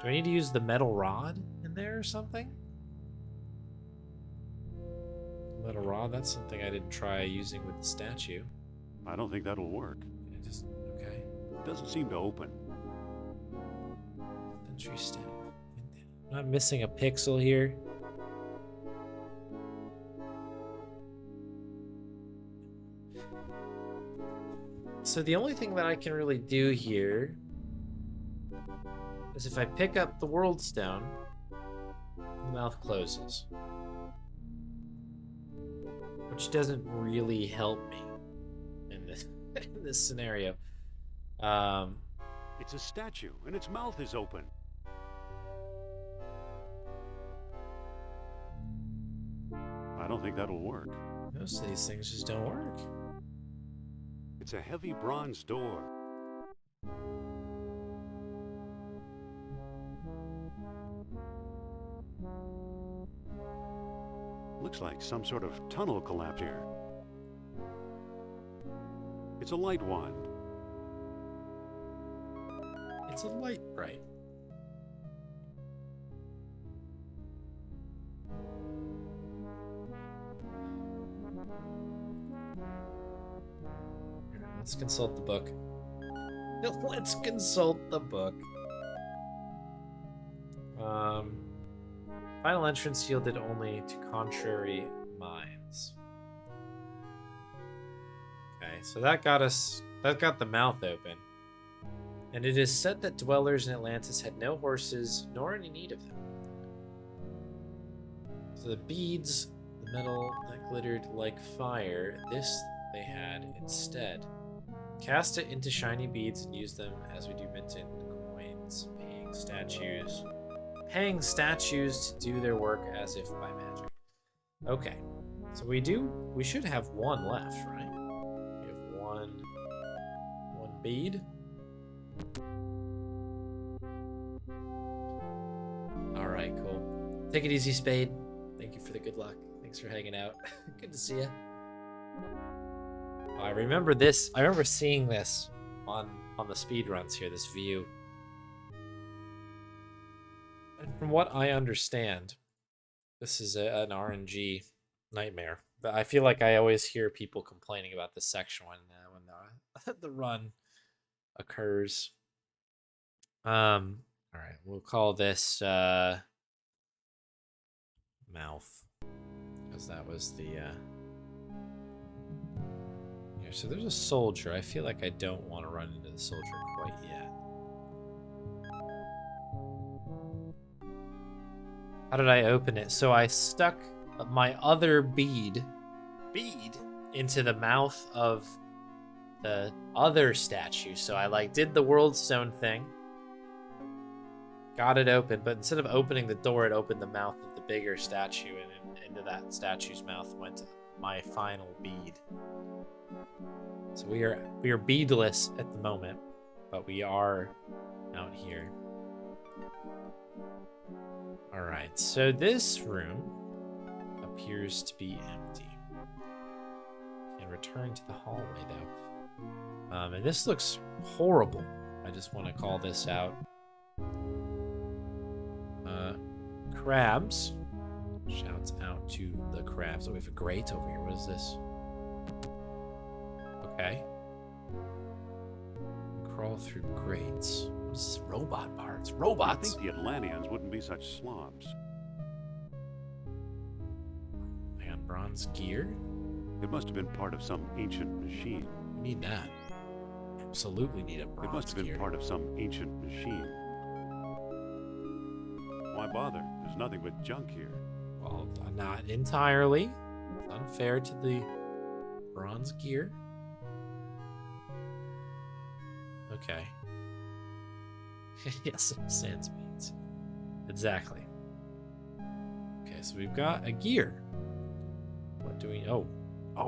Do I need to use the metal rod in there or something? Metal rod, that's something I didn't try using with the statue. I don't think that'll work. Okay. It doesn't seem to open. Entry stat. I'm not missing a pixel here. so the only thing that I can really do here is if I pick up the world stone, the mouth closes. Which doesn't really help me in this in this scenario. It's a statue, and its mouth is open. I don't think that'll work. Most of these things just don't work. It's a heavy bronze door. Looks like some sort of tunnel collapsed here. It's a light wand. It's a light bright. Let's consult the book. Let's consult the book. Final entrance yielded only to contrary minds. Okay, so that got the mouth open. And it is said that dwellers in Atlantis had no horses, nor any need of them. So the beads, the metal that glittered like fire, this they had instead. Cast it into shiny beads and use them as we do minted coins, paying statues to do their work as if by magic. Okay, so we should have one left, right? We have one bead. All right, cool. Take it easy, Spade. Thank you for the good luck. Thanks for hanging out. Good to see you. I remember this. I remember seeing this on the speed runs here. This view. And from what I understand, this is an RNG nightmare. But I feel like I always hear people complaining about this section when the run occurs. All right, we'll call this mouth, because that was the here. So there's a soldier. I feel like I don't want to run into the soldier quite yet. How did I open it? So I stuck my other bead into the mouth of the other statue. So I did the world stone thing. Got it open, but instead of opening the door, it opened the mouth of the bigger statue, and into that statue's mouth went my final bead. So we are beadless at the moment, but we are out here. All right, so this room appears to be empty. And return to the hallway though. And this looks horrible. I just want to call this out. Crabs. Shouts out to the crabs. Oh, we have a grate over here. What is this? Okay. Crawl through grates. What is this? Robot parts. Robots? I think the Atlanteans wouldn't be such slobs. I got bronze gear. It must have been part of some ancient machine. We need that. Absolutely need a bronze gear. It must have been part of some ancient machine. Why bother? There's nothing but junk here. Well, not entirely. It's unfair to the bronze gear. Okay. Yes, some sand speeds. Exactly. Okay, so we've got a gear. What do we... Oh,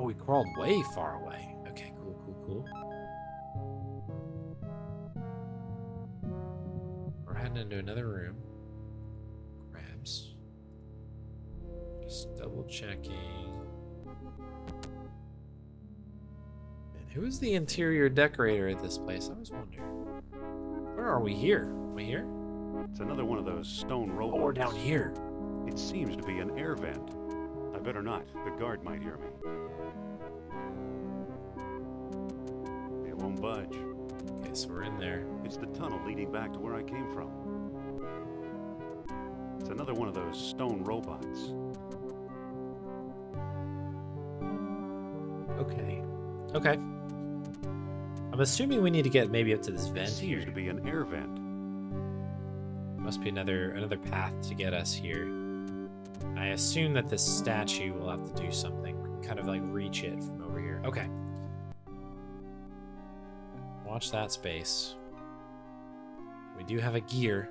we crawled way far away. Okay, cool. We're heading into another room. Crabs. Just double checking. And who is the interior decorator at this place? I was wondering. Where are we here? Are we here? It's another one of those stone robots. Oh, we're down here. It seems to be an air vent. I better not. The guard might hear me. It won't budge. Okay, so we're in there. It's the tunnel leading back to where I came from. It's another one of those stone robots. Okay. I'm assuming we need to get maybe up to this It vent seems here. to be an air vent. Must be another path to get us here. I assume that this statue will have to do something. Kind of like reach it from over here. Okay. Watch that space. We do have a gear.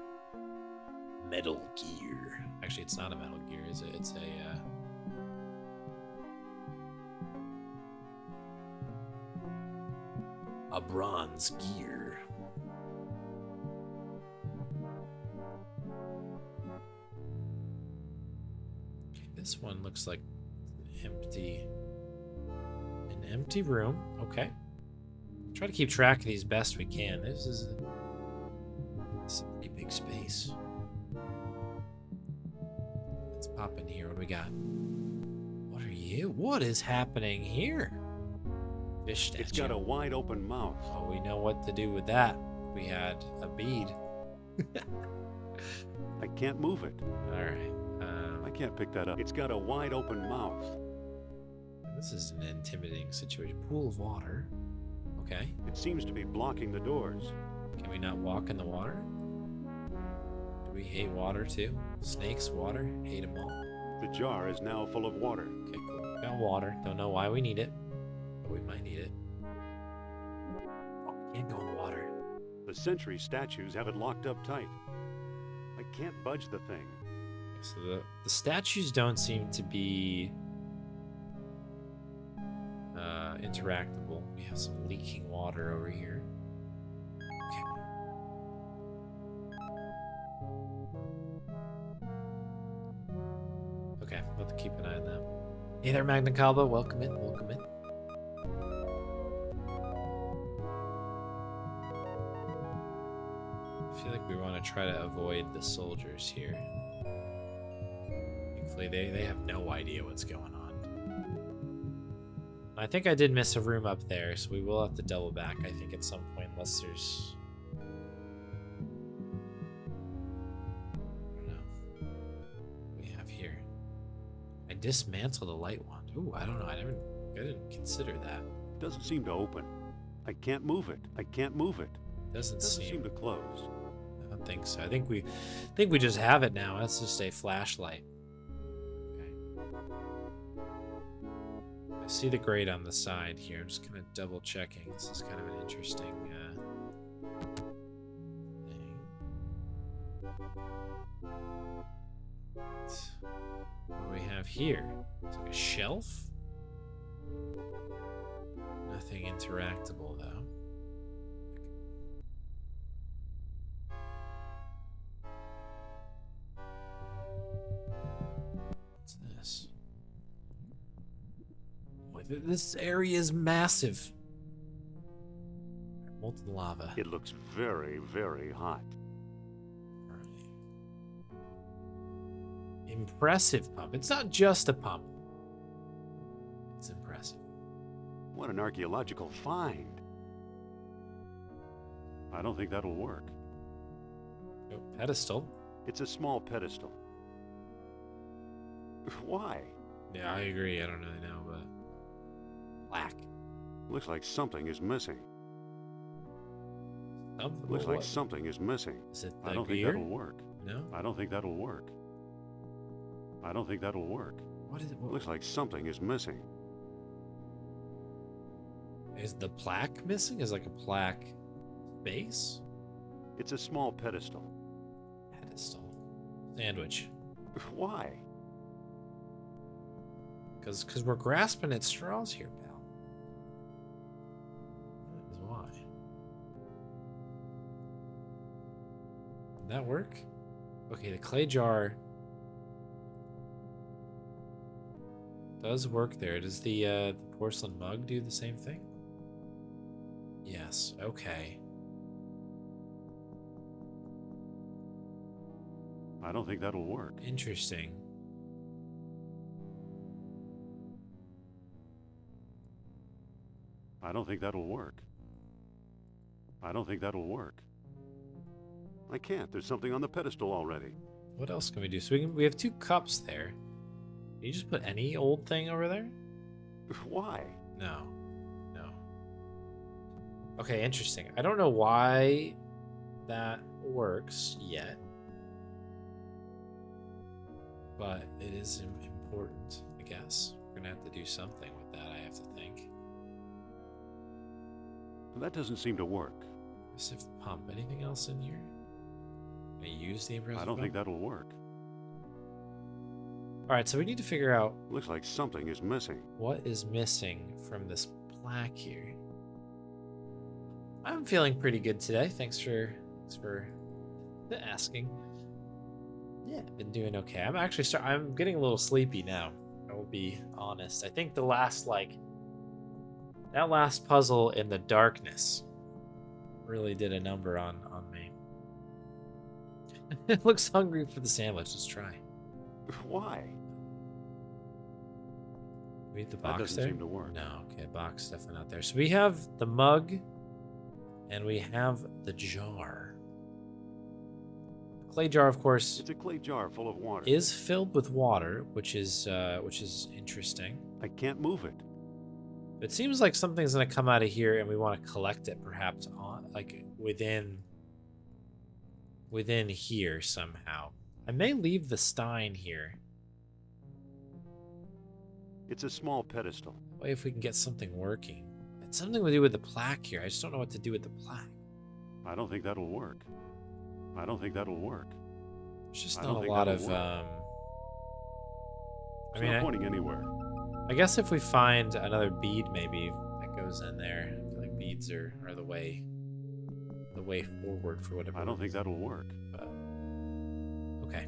Metal gear. Actually, it's not a metal gear, is it? It's a bronze gear. Okay, this one looks like empty. An empty room. Okay. Try to keep track of these best we can. This is a pretty big space. Let's pop in here. What do we got? What are you? What is happening here? Fish statue. It's got a wide open mouth. Oh, we know what to do with that. We had a bead. I can't move it. All right. I can't pick that up. It's got a wide open mouth. This is an intimidating situation. Pool of water. Okay. It seems to be blocking the doors. Can we not walk in the water? Do we hate water too? Snakes, water, hate them all. The jar is now full of water. Okay, cool. Got water. Don't know why we need it, but we might need it. Oh, we can't go in the water. The sentry statues have it locked up tight. I can't budge the thing. So the statues don't seem to be interactable. We have some leaking water over here. Okay. Okay, we'll have to keep an eye on that. Hey there, Magna Calba. Welcome in. Welcome in. I feel like we want to try to avoid the soldiers here. Thankfully, they have no idea what's going on. I think I did miss a room up there, so we will have to double back, I think, at some point, unless there's... I don't know. What do we have here? I dismantled a light wand. Ooh, I don't know. I didn't consider that. Doesn't seem to open. I can't move it. I can't move it. Doesn't Doesn't seem seem to close. I don't think so. I think we just have it now. That's just a flashlight. Okay. I see the grate on the side here. I'm just kind of double checking. This is kind of an interesting thing. What do we have here? It's like a shelf. Nothing interactable though. This. Boy, this area is massive. Molten lava. It looks very, very hot. Impressive pump. It's not just a pump. It's impressive. What an archaeological find. I don't think that'll work. Oh, pedestal. It's a small pedestal. Why? Yeah, I agree. I don't really know, but black. Looks like something is missing. Something. Looks like What? something is missing. Is it the I don't think gear? that'll work. No. I don't think that'll work. I don't think that'll work. What is it? What? Looks like something is missing. Is the plaque missing? Is like a plaque base? It's a small pedestal. Pedestal. Sandwich. Why? Because we're grasping at straws here, pal. That is why. Did that work? Okay, the clay jar does work there. Does the porcelain mug do the same thing? Yes, okay. I don't think that'll work. Interesting. I don't think that'll work. I don't think that'll work. I can't. There's something on the pedestal already. What else can we do? So we have 2 cups there. Can you just put any old thing over there? Why? No. No. Okay, interesting. I don't know why that works yet, but it is important, I guess. We're gonna have to do something with that, I have to think. That doesn't seem to work. Aggressive pump. Anything else in here? Can I use the aggressive I don't pump? think that'll work. Alright, so we need to figure out Looks like something is missing. what is missing from this plaque here. I'm feeling pretty good today. Thanks for asking. Yeah, been doing okay. I'm actually I'm getting a little sleepy now. I will be honest. I think the last that last puzzle in the darkness really did a number on me. It looks hungry for the sandwich. Let's try. Why? We have the That box doesn't there? seem to work. No, okay, box definitely not there. So we have the mug and we have the jar. The clay jar, of course, It's a clay jar full of water. is filled with water, which is interesting. I can't move it. It seems like something's gonna come out of here, and we want to collect it, perhaps on within here somehow. I may leave the stein here. It's a small pedestal. Way if we can get something working. It's something to do with the plaque here. I just don't know what to do with the plaque. I don't think that'll work. I don't think that'll work. There's just I not don't a think lot that'll of work. I It's mean, not pointing anywhere. I guess if we find another bead, maybe that goes in there. I feel like beads are the way forward for whatever. I don't think reason. that'll work. But, okay.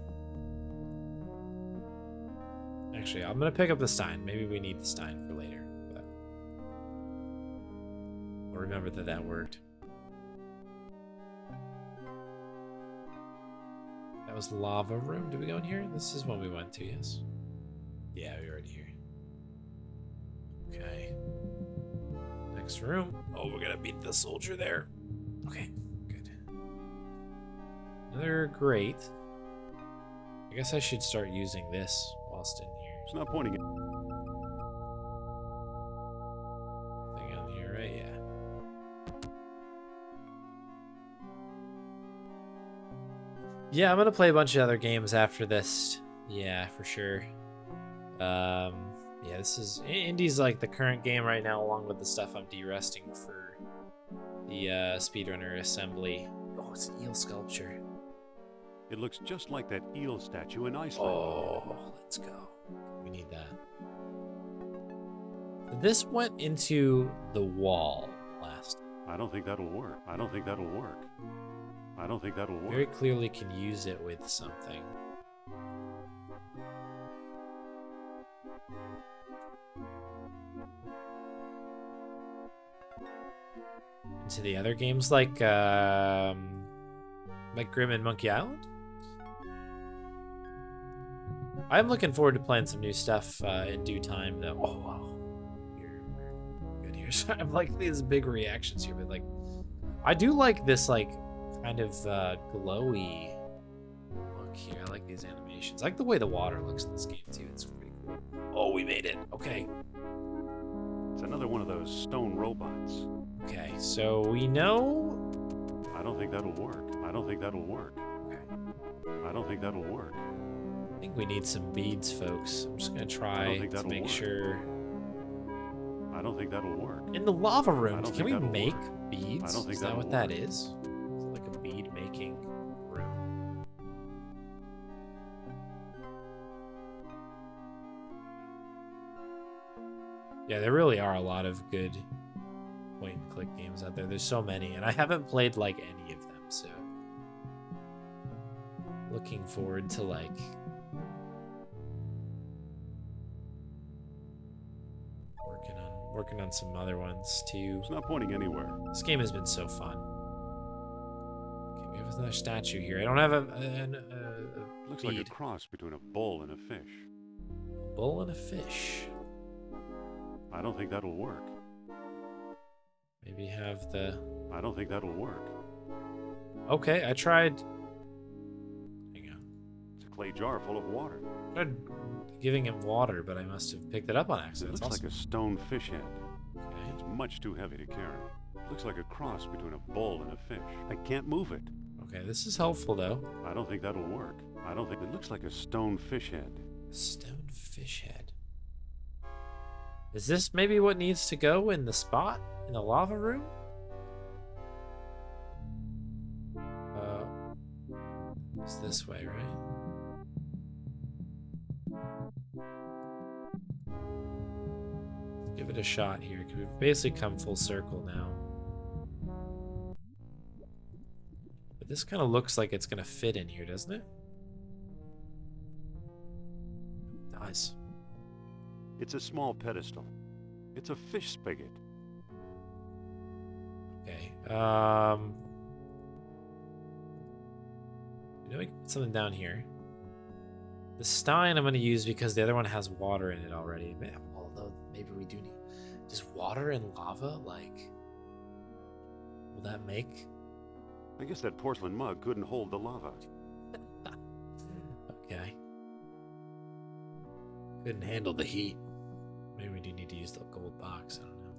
Actually, I'm gonna pick up the stein. Maybe we need the stein for later, but I'll remember that worked. That was the lava room. Did we go in here? This is one we went to, yes. Yeah, we're already here. Okay. Next room. Oh, we're gonna beat the soldier there. Okay, good. Another grate. I guess I should start using this whilst in here. It's not pointing. Thing on here, right? Yeah. Yeah, I'm gonna play a bunch of other games after this. Yeah, for sure. Yeah, this is Indy's like the current game right now, along with the stuff I'm de-resting for the speedrunner assembly. Oh, it's an eel sculpture. It looks just like that eel statue in Iceland. Oh, let's go. We need that. This went into the wall last. I don't think that'll work. I don't think that'll work. I don't think that'll work. Very clearly can use it with something. Into the other games like Grim and Monkey Island. I'm looking forward to playing some new stuff in due time, though. Oh wow, we're good here. So I'm like these big reactions here, but like, I do like this like kind of glowy look here. I like these animations. I like the way the water looks in this game too. It's pretty cool. Oh, we made it. Okay. It's another one of those stone robots. Okay, so we know. I don't think that'll work. I don't think that'll work. Okay. I don't think that'll work. I think we need some beads, folks. I'm just gonna I try don't think to that'll make work. sure. I don't think that'll work. In the lava I room, don't can we think that'll make work. beads? I don't think Is that that'll what that work. is? Is it like a bead making room? Yeah, there really are a lot of good point and click games out there. There's so many, and I haven't played like any of them, so looking forward to like working on some other ones too. It's not pointing anywhere. This game has been so fun. Okay, we have another statue here. I don't have a Looks like a bead. cross between a bull and a fish. Bull and a fish. I don't think that'll work. Maybe have the. I don't think that'll work. Okay, I tried. Hang on. It's a clay jar full of water. I tried giving him water, but I must have picked it up on It accident. looks It's like a stone fish head. okay. It's much too heavy to carry. Looks like a cross between a bull and a fish. I can't move it. Okay, this is helpful though. I don't think that'll work. I don't think it looks like a stone fish head. A stone fish head. Is this maybe what needs to go in the spot? In the lava room? It's this way, right? Let's give it a shot here, because we've basically come full circle now. But this kind of looks like it's going to fit in here, doesn't it? It does. It's a small pedestal. It's a fish spigot. Okay. You know, we can put something down here. The stein I'm going to use because the other one has water in it already. Although maybe we do need... Does water and lava, like... Will that make... I guess that porcelain mug couldn't hold the lava. Okay. Couldn't handle the heat. Maybe we do need to use the gold box. I don't know.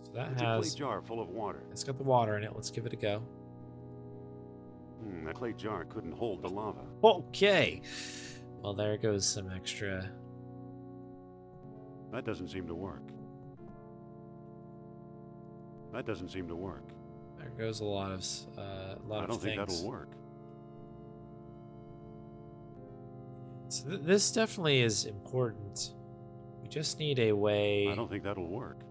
So that It's a has... clay jar full of water. It's got the water in it. Let's give it a go. That clay jar couldn't hold the lava. Okay. Well, there goes some extra... That doesn't seem to work. That doesn't seem to work. There goes a lot of I don't think that'll work. So this definitely is important. We just need a way. I don't think that'll work.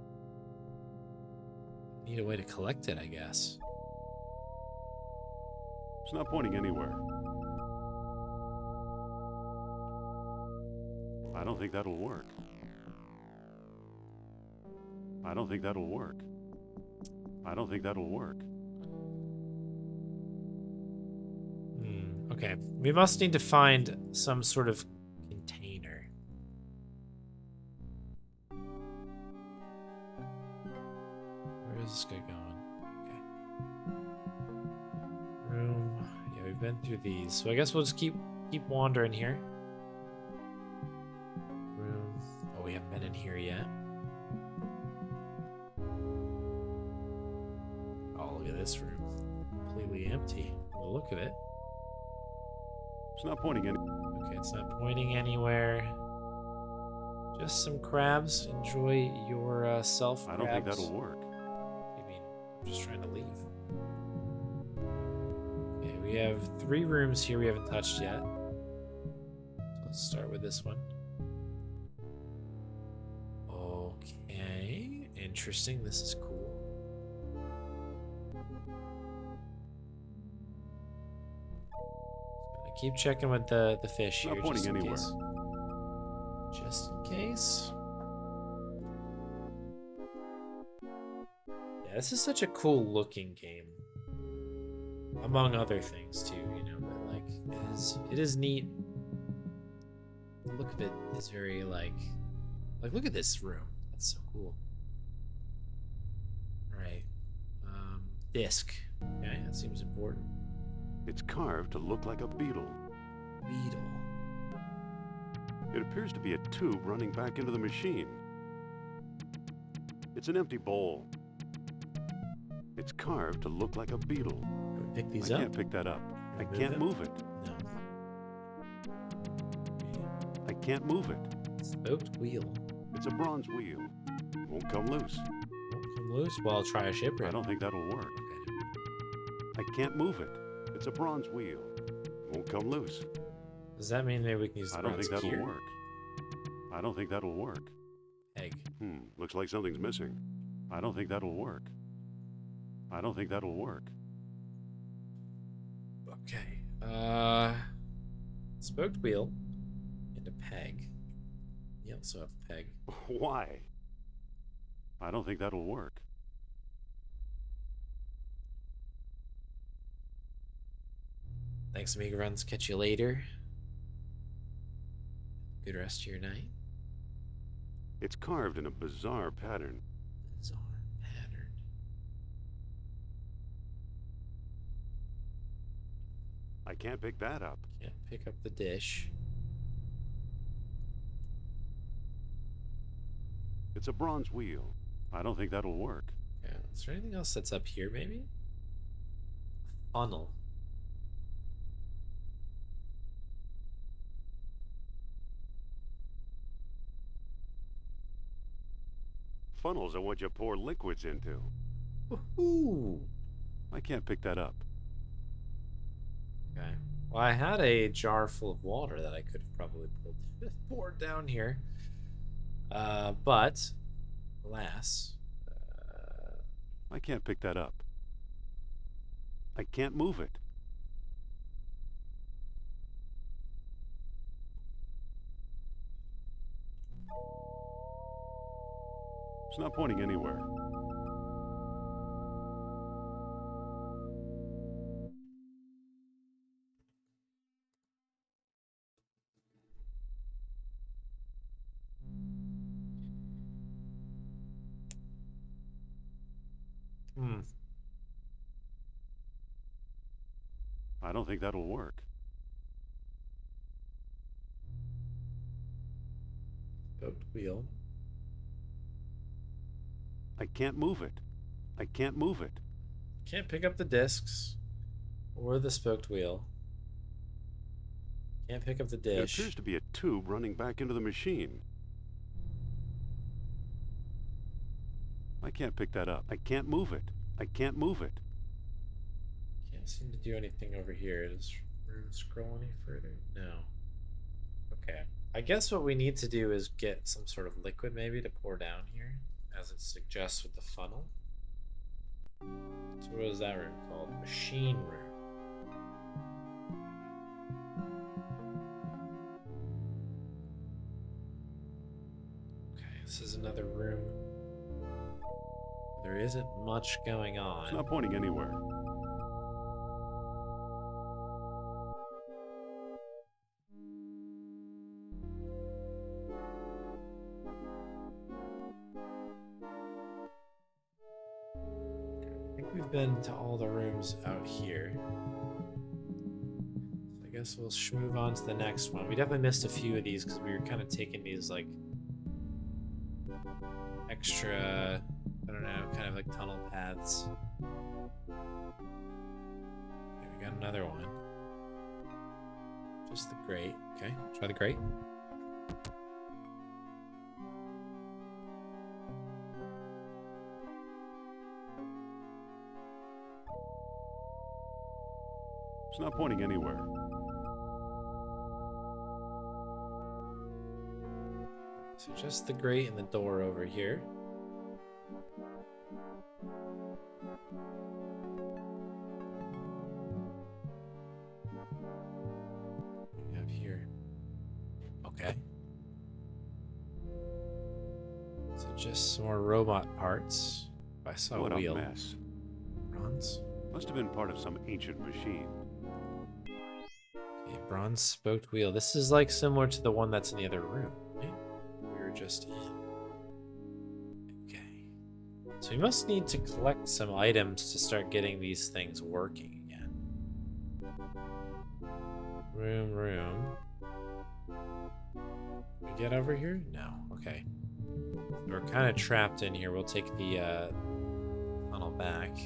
Need a way to collect it, I guess. It's not pointing anywhere. I don't think that'll work. I don't think that'll work. I don't think that'll work. Okay. We must need to find some sort of container. Where is this guy going? Okay. Room. Yeah, we've been through these. So I guess we'll just keep wandering here. Room. Oh, we haven't been in here yet. Oh, look at this room. Completely empty. By the look of it. It's not pointing any. Okay, it's not pointing anywhere. Just some crabs. Enjoy your self. I don't think that'll work. What do you mean? I'm just trying to leave. Okay, we have 3 rooms here we haven't touched yet. So let's start with this one. Okay, interesting. This is cool. Keep checking with the fish here. Not pointing just in anywhere. case. Just in case. Yeah, this is such a cool looking game. Among other things too, you know, but like it is neat. The look of it is very like look at this room. That's so cool. Alright. Disc. Okay, that seems important. It's carved to look like a beetle. Beetle. It appears to be a tube running back into the machine. It's an empty bowl. It's carved to look like a beetle. Can we pick these I up? can't pick that up. I Can we can't move move it. No. I can't move it. Spoked wheel. It's a bronze wheel. Won't come loose. Won't come loose? Well, I'll try a shipwreck. I don't think that'll work. Okay. I can't move it. It's a bronze wheel. Won't come loose. Does that mean maybe we can use the I don't bronze think that'll gear? work. I don't think that'll work. Egg. Looks like something's missing. I don't think that'll work. I don't think that'll work. Okay. Spoked wheel and a peg. You also have a peg. Why? I don't think that'll work. Thanks, Amiga Runs. Catch you later. Good rest of your night. It's carved in a bizarre pattern. Bizarre pattern. I can't pick that up. Can't pick up the dish. It's a bronze wheel. I don't think that'll work. Okay, is there anything else that's up here, maybe? Funnel. Funnels are what you pour liquids into. Ooh. I can't pick that up. Okay. Well, I had a jar full of water that I could have probably poured down here. But, alas. I can't pick that up. I can't move it. It's not pointing anywhere. I don't think that'll work. Spoked wheel. I can't move it. I can't move it. Can't pick up the discs or the spoked wheel. Can't pick up the There dish. appears to be a tube running back into the machine. I can't pick that up. I can't move it. I can't move it. Can't seem to do anything over here. Does room scroll any further? No. Okay. I guess what we need to do is get some sort of liquid maybe to pour down here, as it suggests with the funnel. So what is that room called? Machine room. Okay, this is another room. There isn't much going on. It's not pointing anywhere. I think we've been to all the rooms out here. So I guess we'll move on to the next one. We definitely missed a few of these because we were kind of taking these like extra, I don't know, kind of like tunnel paths. Okay, we got another one. Just the grate. Okay, try the grate. It's not pointing anywhere. So just the grate and the door over here. What do we have here? Okay. So just some more robot parts. I saw What a a wheel. mess. Bronze. Must have been part of some ancient machine. Okay, bronze spoked wheel. This is like similar to the one that's in the other room, right? We were just in. Okay. So we must need to collect some items to start getting these things working again. Room. We get over here? No. Okay. We're kind of trapped in here. We'll take the tunnel back.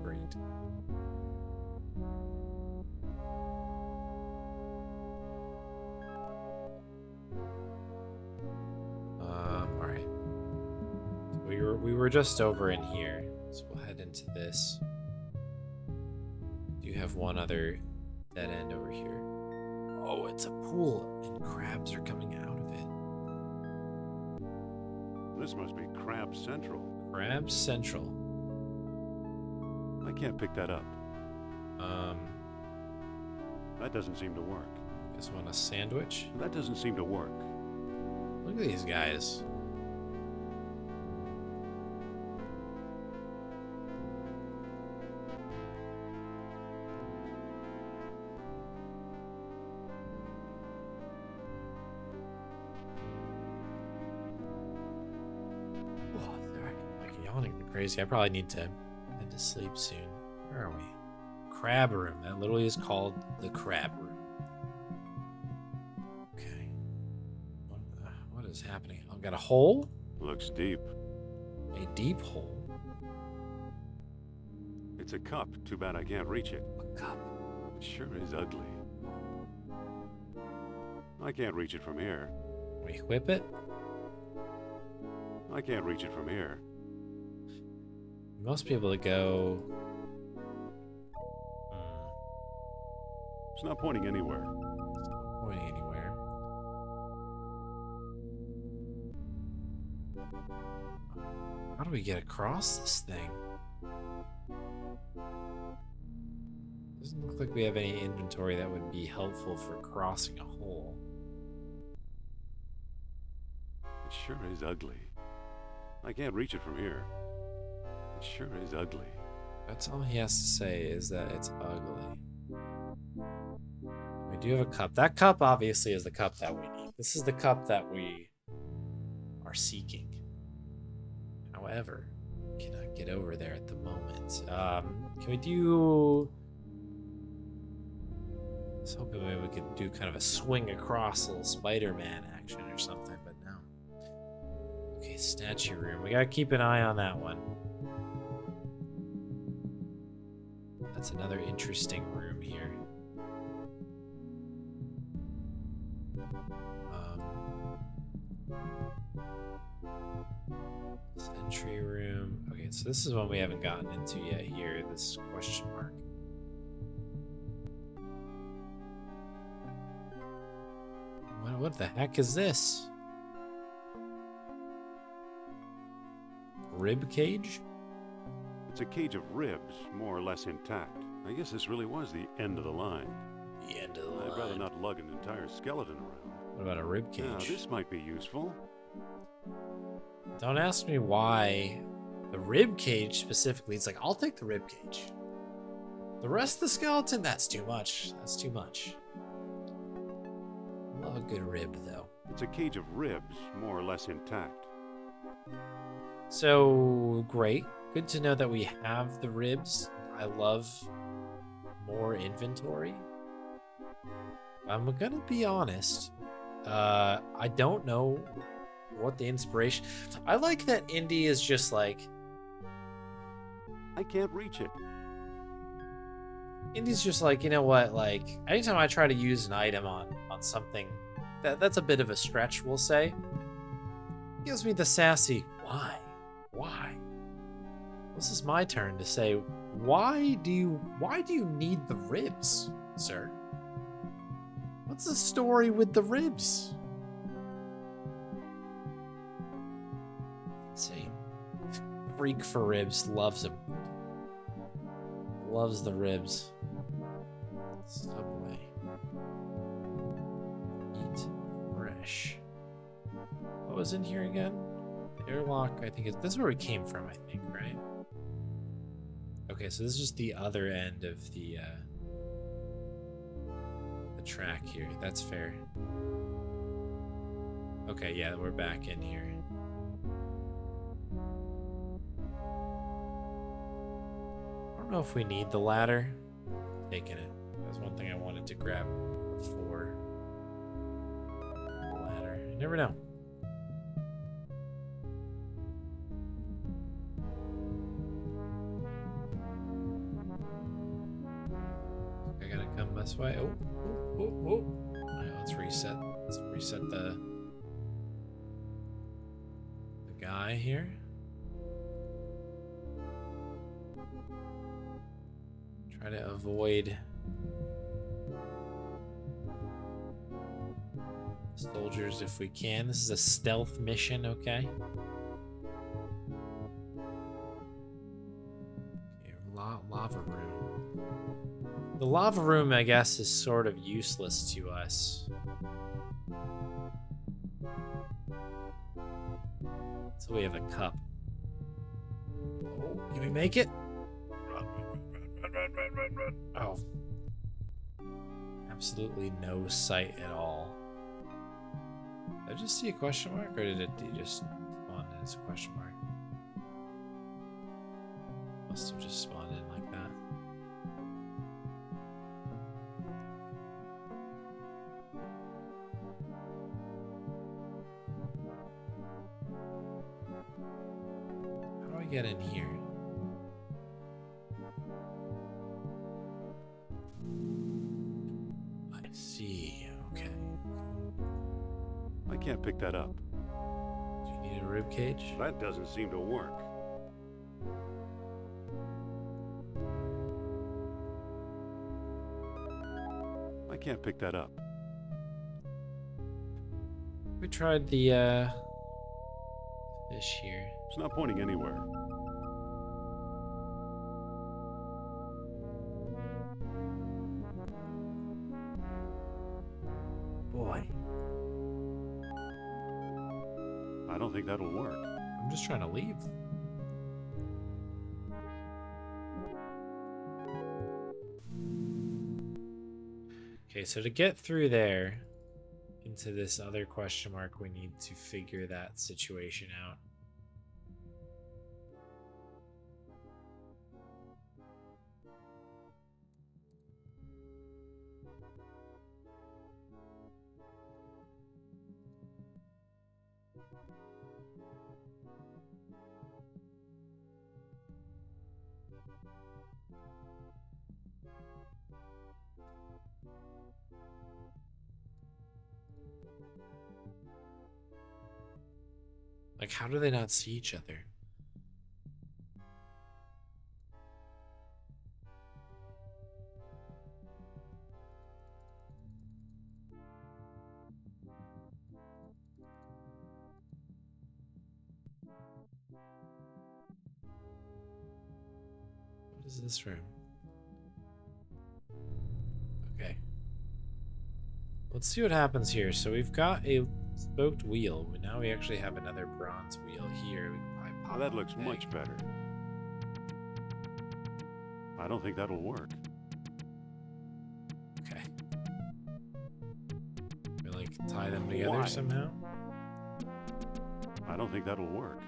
Great. All right. We were just over in here, so we'll head into this. Do you have one other dead end over here? Oh, it's a pool, and crabs are coming out of it. This must be Crab Central. Crab Central. I can't pick that up. That doesn't seem to work. Just want a sandwich? That doesn't seem to work. Look at these guys. Oh, they're like yawning crazy. I probably need to head to sleep soon. Where are we? Crab room. That literally is called the crab room. Okay. What is happening? I've got a hole? Looks deep. A deep hole? It's a cup. Too bad I can't reach it. A cup? It sure is ugly. I can't reach it from here. We whip it? I can't reach it from here. We must be able to go... It's not pointing anywhere. It's not pointing anywhere. How do we get across this thing? Doesn't look like we have any inventory that would be helpful for crossing a hole. It sure is ugly. I can't reach it from here. It sure is ugly. That's all he has to say, is that it's ugly. We do have a cup. That cup obviously is the cup that we need. This is the cup that we are seeking. However, we cannot get over there at the moment. Can we do... I was hoping maybe we could do kind of a swing across, a little Spider-Man action or something, but no. Okay, statue room. We gotta keep an eye on that one. That's another interesting room here. Sentry room. Okay, so this is one we haven't gotten into yet here, this question mark. What the heck is this? Rib cage? It's a cage of ribs, more or less intact. I guess this really was the end of the line. The end of the line. I'd rather not lug an entire skeleton around. What about a rib cage? Now, this might be useful. Don't ask me why the rib cage specifically. It's like, I'll take the rib cage. The rest of the skeleton, that's too much. That's too much. Love a good rib, though. It's a cage of ribs, more or less intact. So, great. Good to know that we have the ribs. I love more inventory. I'm gonna be honest. I don't know what the inspiration... I like that Indy is just like... I can't reach it. Indy's just like, you know what, like, anytime I try to use an item on something that's a bit of a stretch, we'll say, gives me the sassy, why? This is my turn to say, why do you need the ribs, sir? What's the story with the ribs? Insane. Freak for ribs, loves them. Loves the ribs. Subway. Eat fresh. What was in here again? The airlock, I think this is where we came from, I think, right? Okay, so this is just the other end of the track here. That's fair. Okay, yeah, we're back in here. I don't know if we need the ladder. Taking it. That's one thing I wanted to grab before the ladder. You never know. I gotta come this way. Oh. Alright, let's reset. Let's reset the guy here. Try to avoid soldiers if we can. This is a stealth mission, okay? Okay, lava room. The lava room, I guess, is sort of useless to us. So we have a cup. Oh, can we make it? Run. Oh. Absolutely no sight at all. Did I just see a question mark, or did it just spawn in as a question mark? Must have just spawned in like that. get in here? I see. Okay. I can't pick that up. Do you need a rib cage? That doesn't seem to work. I can't pick that up. We tried the fish here. It's not pointing anywhere. Boy, I don't think that'll work. I'm just trying to leave. Okay, so to get through there into this other question mark, we need to figure that situation out. Like, how do they not see each other? What is this room? Okay. Let's see what happens here. So we've got a spoked wheel. Now we actually have another bronze wheel here. We can probably pop That on looks the egg. much better. I don't think that'll work. Okay. We like tie them together Why? somehow. I don't think that'll work.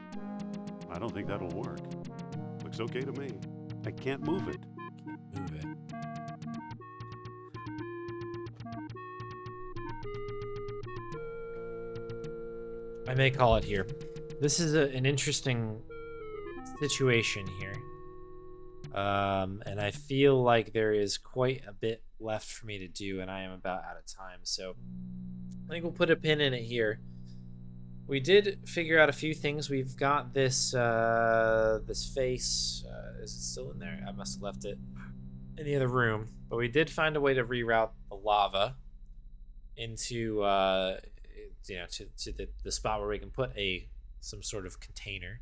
I don't think that'll work. Looks okay to me. I can't move it. Move it. I may call it here. This is an interesting situation here. And I feel like there is quite a bit left for me to do, and I am about out of time. So I think we'll put a pin in it here. We did figure out a few things. We've got this this face. Is it still in there? I must have left it in the other room. But we did find a way to reroute the lava into to the spot where we can put some sort of container.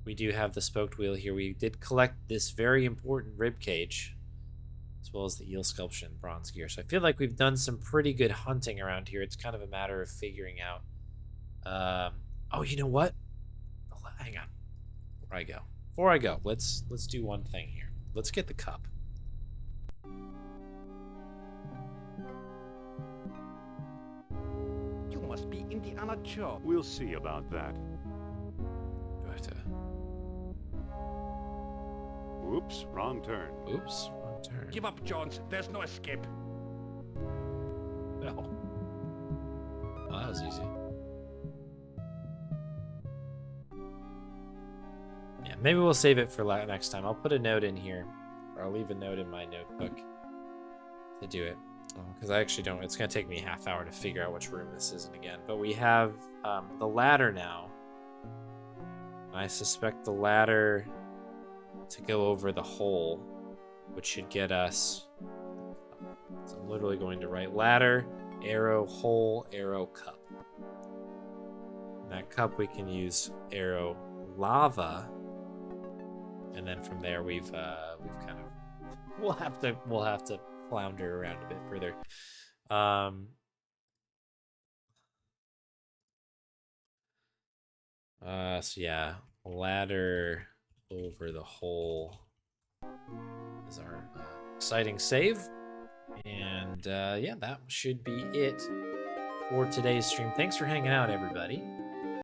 We do have the spoked wheel here. We did collect this very important rib cage, as well as the eel sculpture and bronze gear. So I feel like we've done some pretty good hunting around here. It's kind of a matter of figuring out. Oh, you know what? Hang on. Before I go, let's do one thing here. Let's get the cup. You must be Indiana Jones. We'll see about that. Do I have to? Whoops, wrong turn. Oops, wrong turn. Give up, Jones. There's no escape. No. Well, that was easy. Yeah, maybe we'll save it for next time. I'll put a note in here, or I'll leave a note in my notebook to do it. Because I actually don't. It's going to take me a half hour to figure out which room this is in again. But we have the ladder now. I suspect the ladder to go over the hole, which should get us. So I'm literally going to write ladder, arrow, hole, arrow, cup. In that cup we can use arrow, lava, and then from there we've kind of we'll have to flounder around a bit further. So yeah, ladder over the hole is our exciting save. And yeah, that should be it for today's stream. Thanks for hanging out, everybody.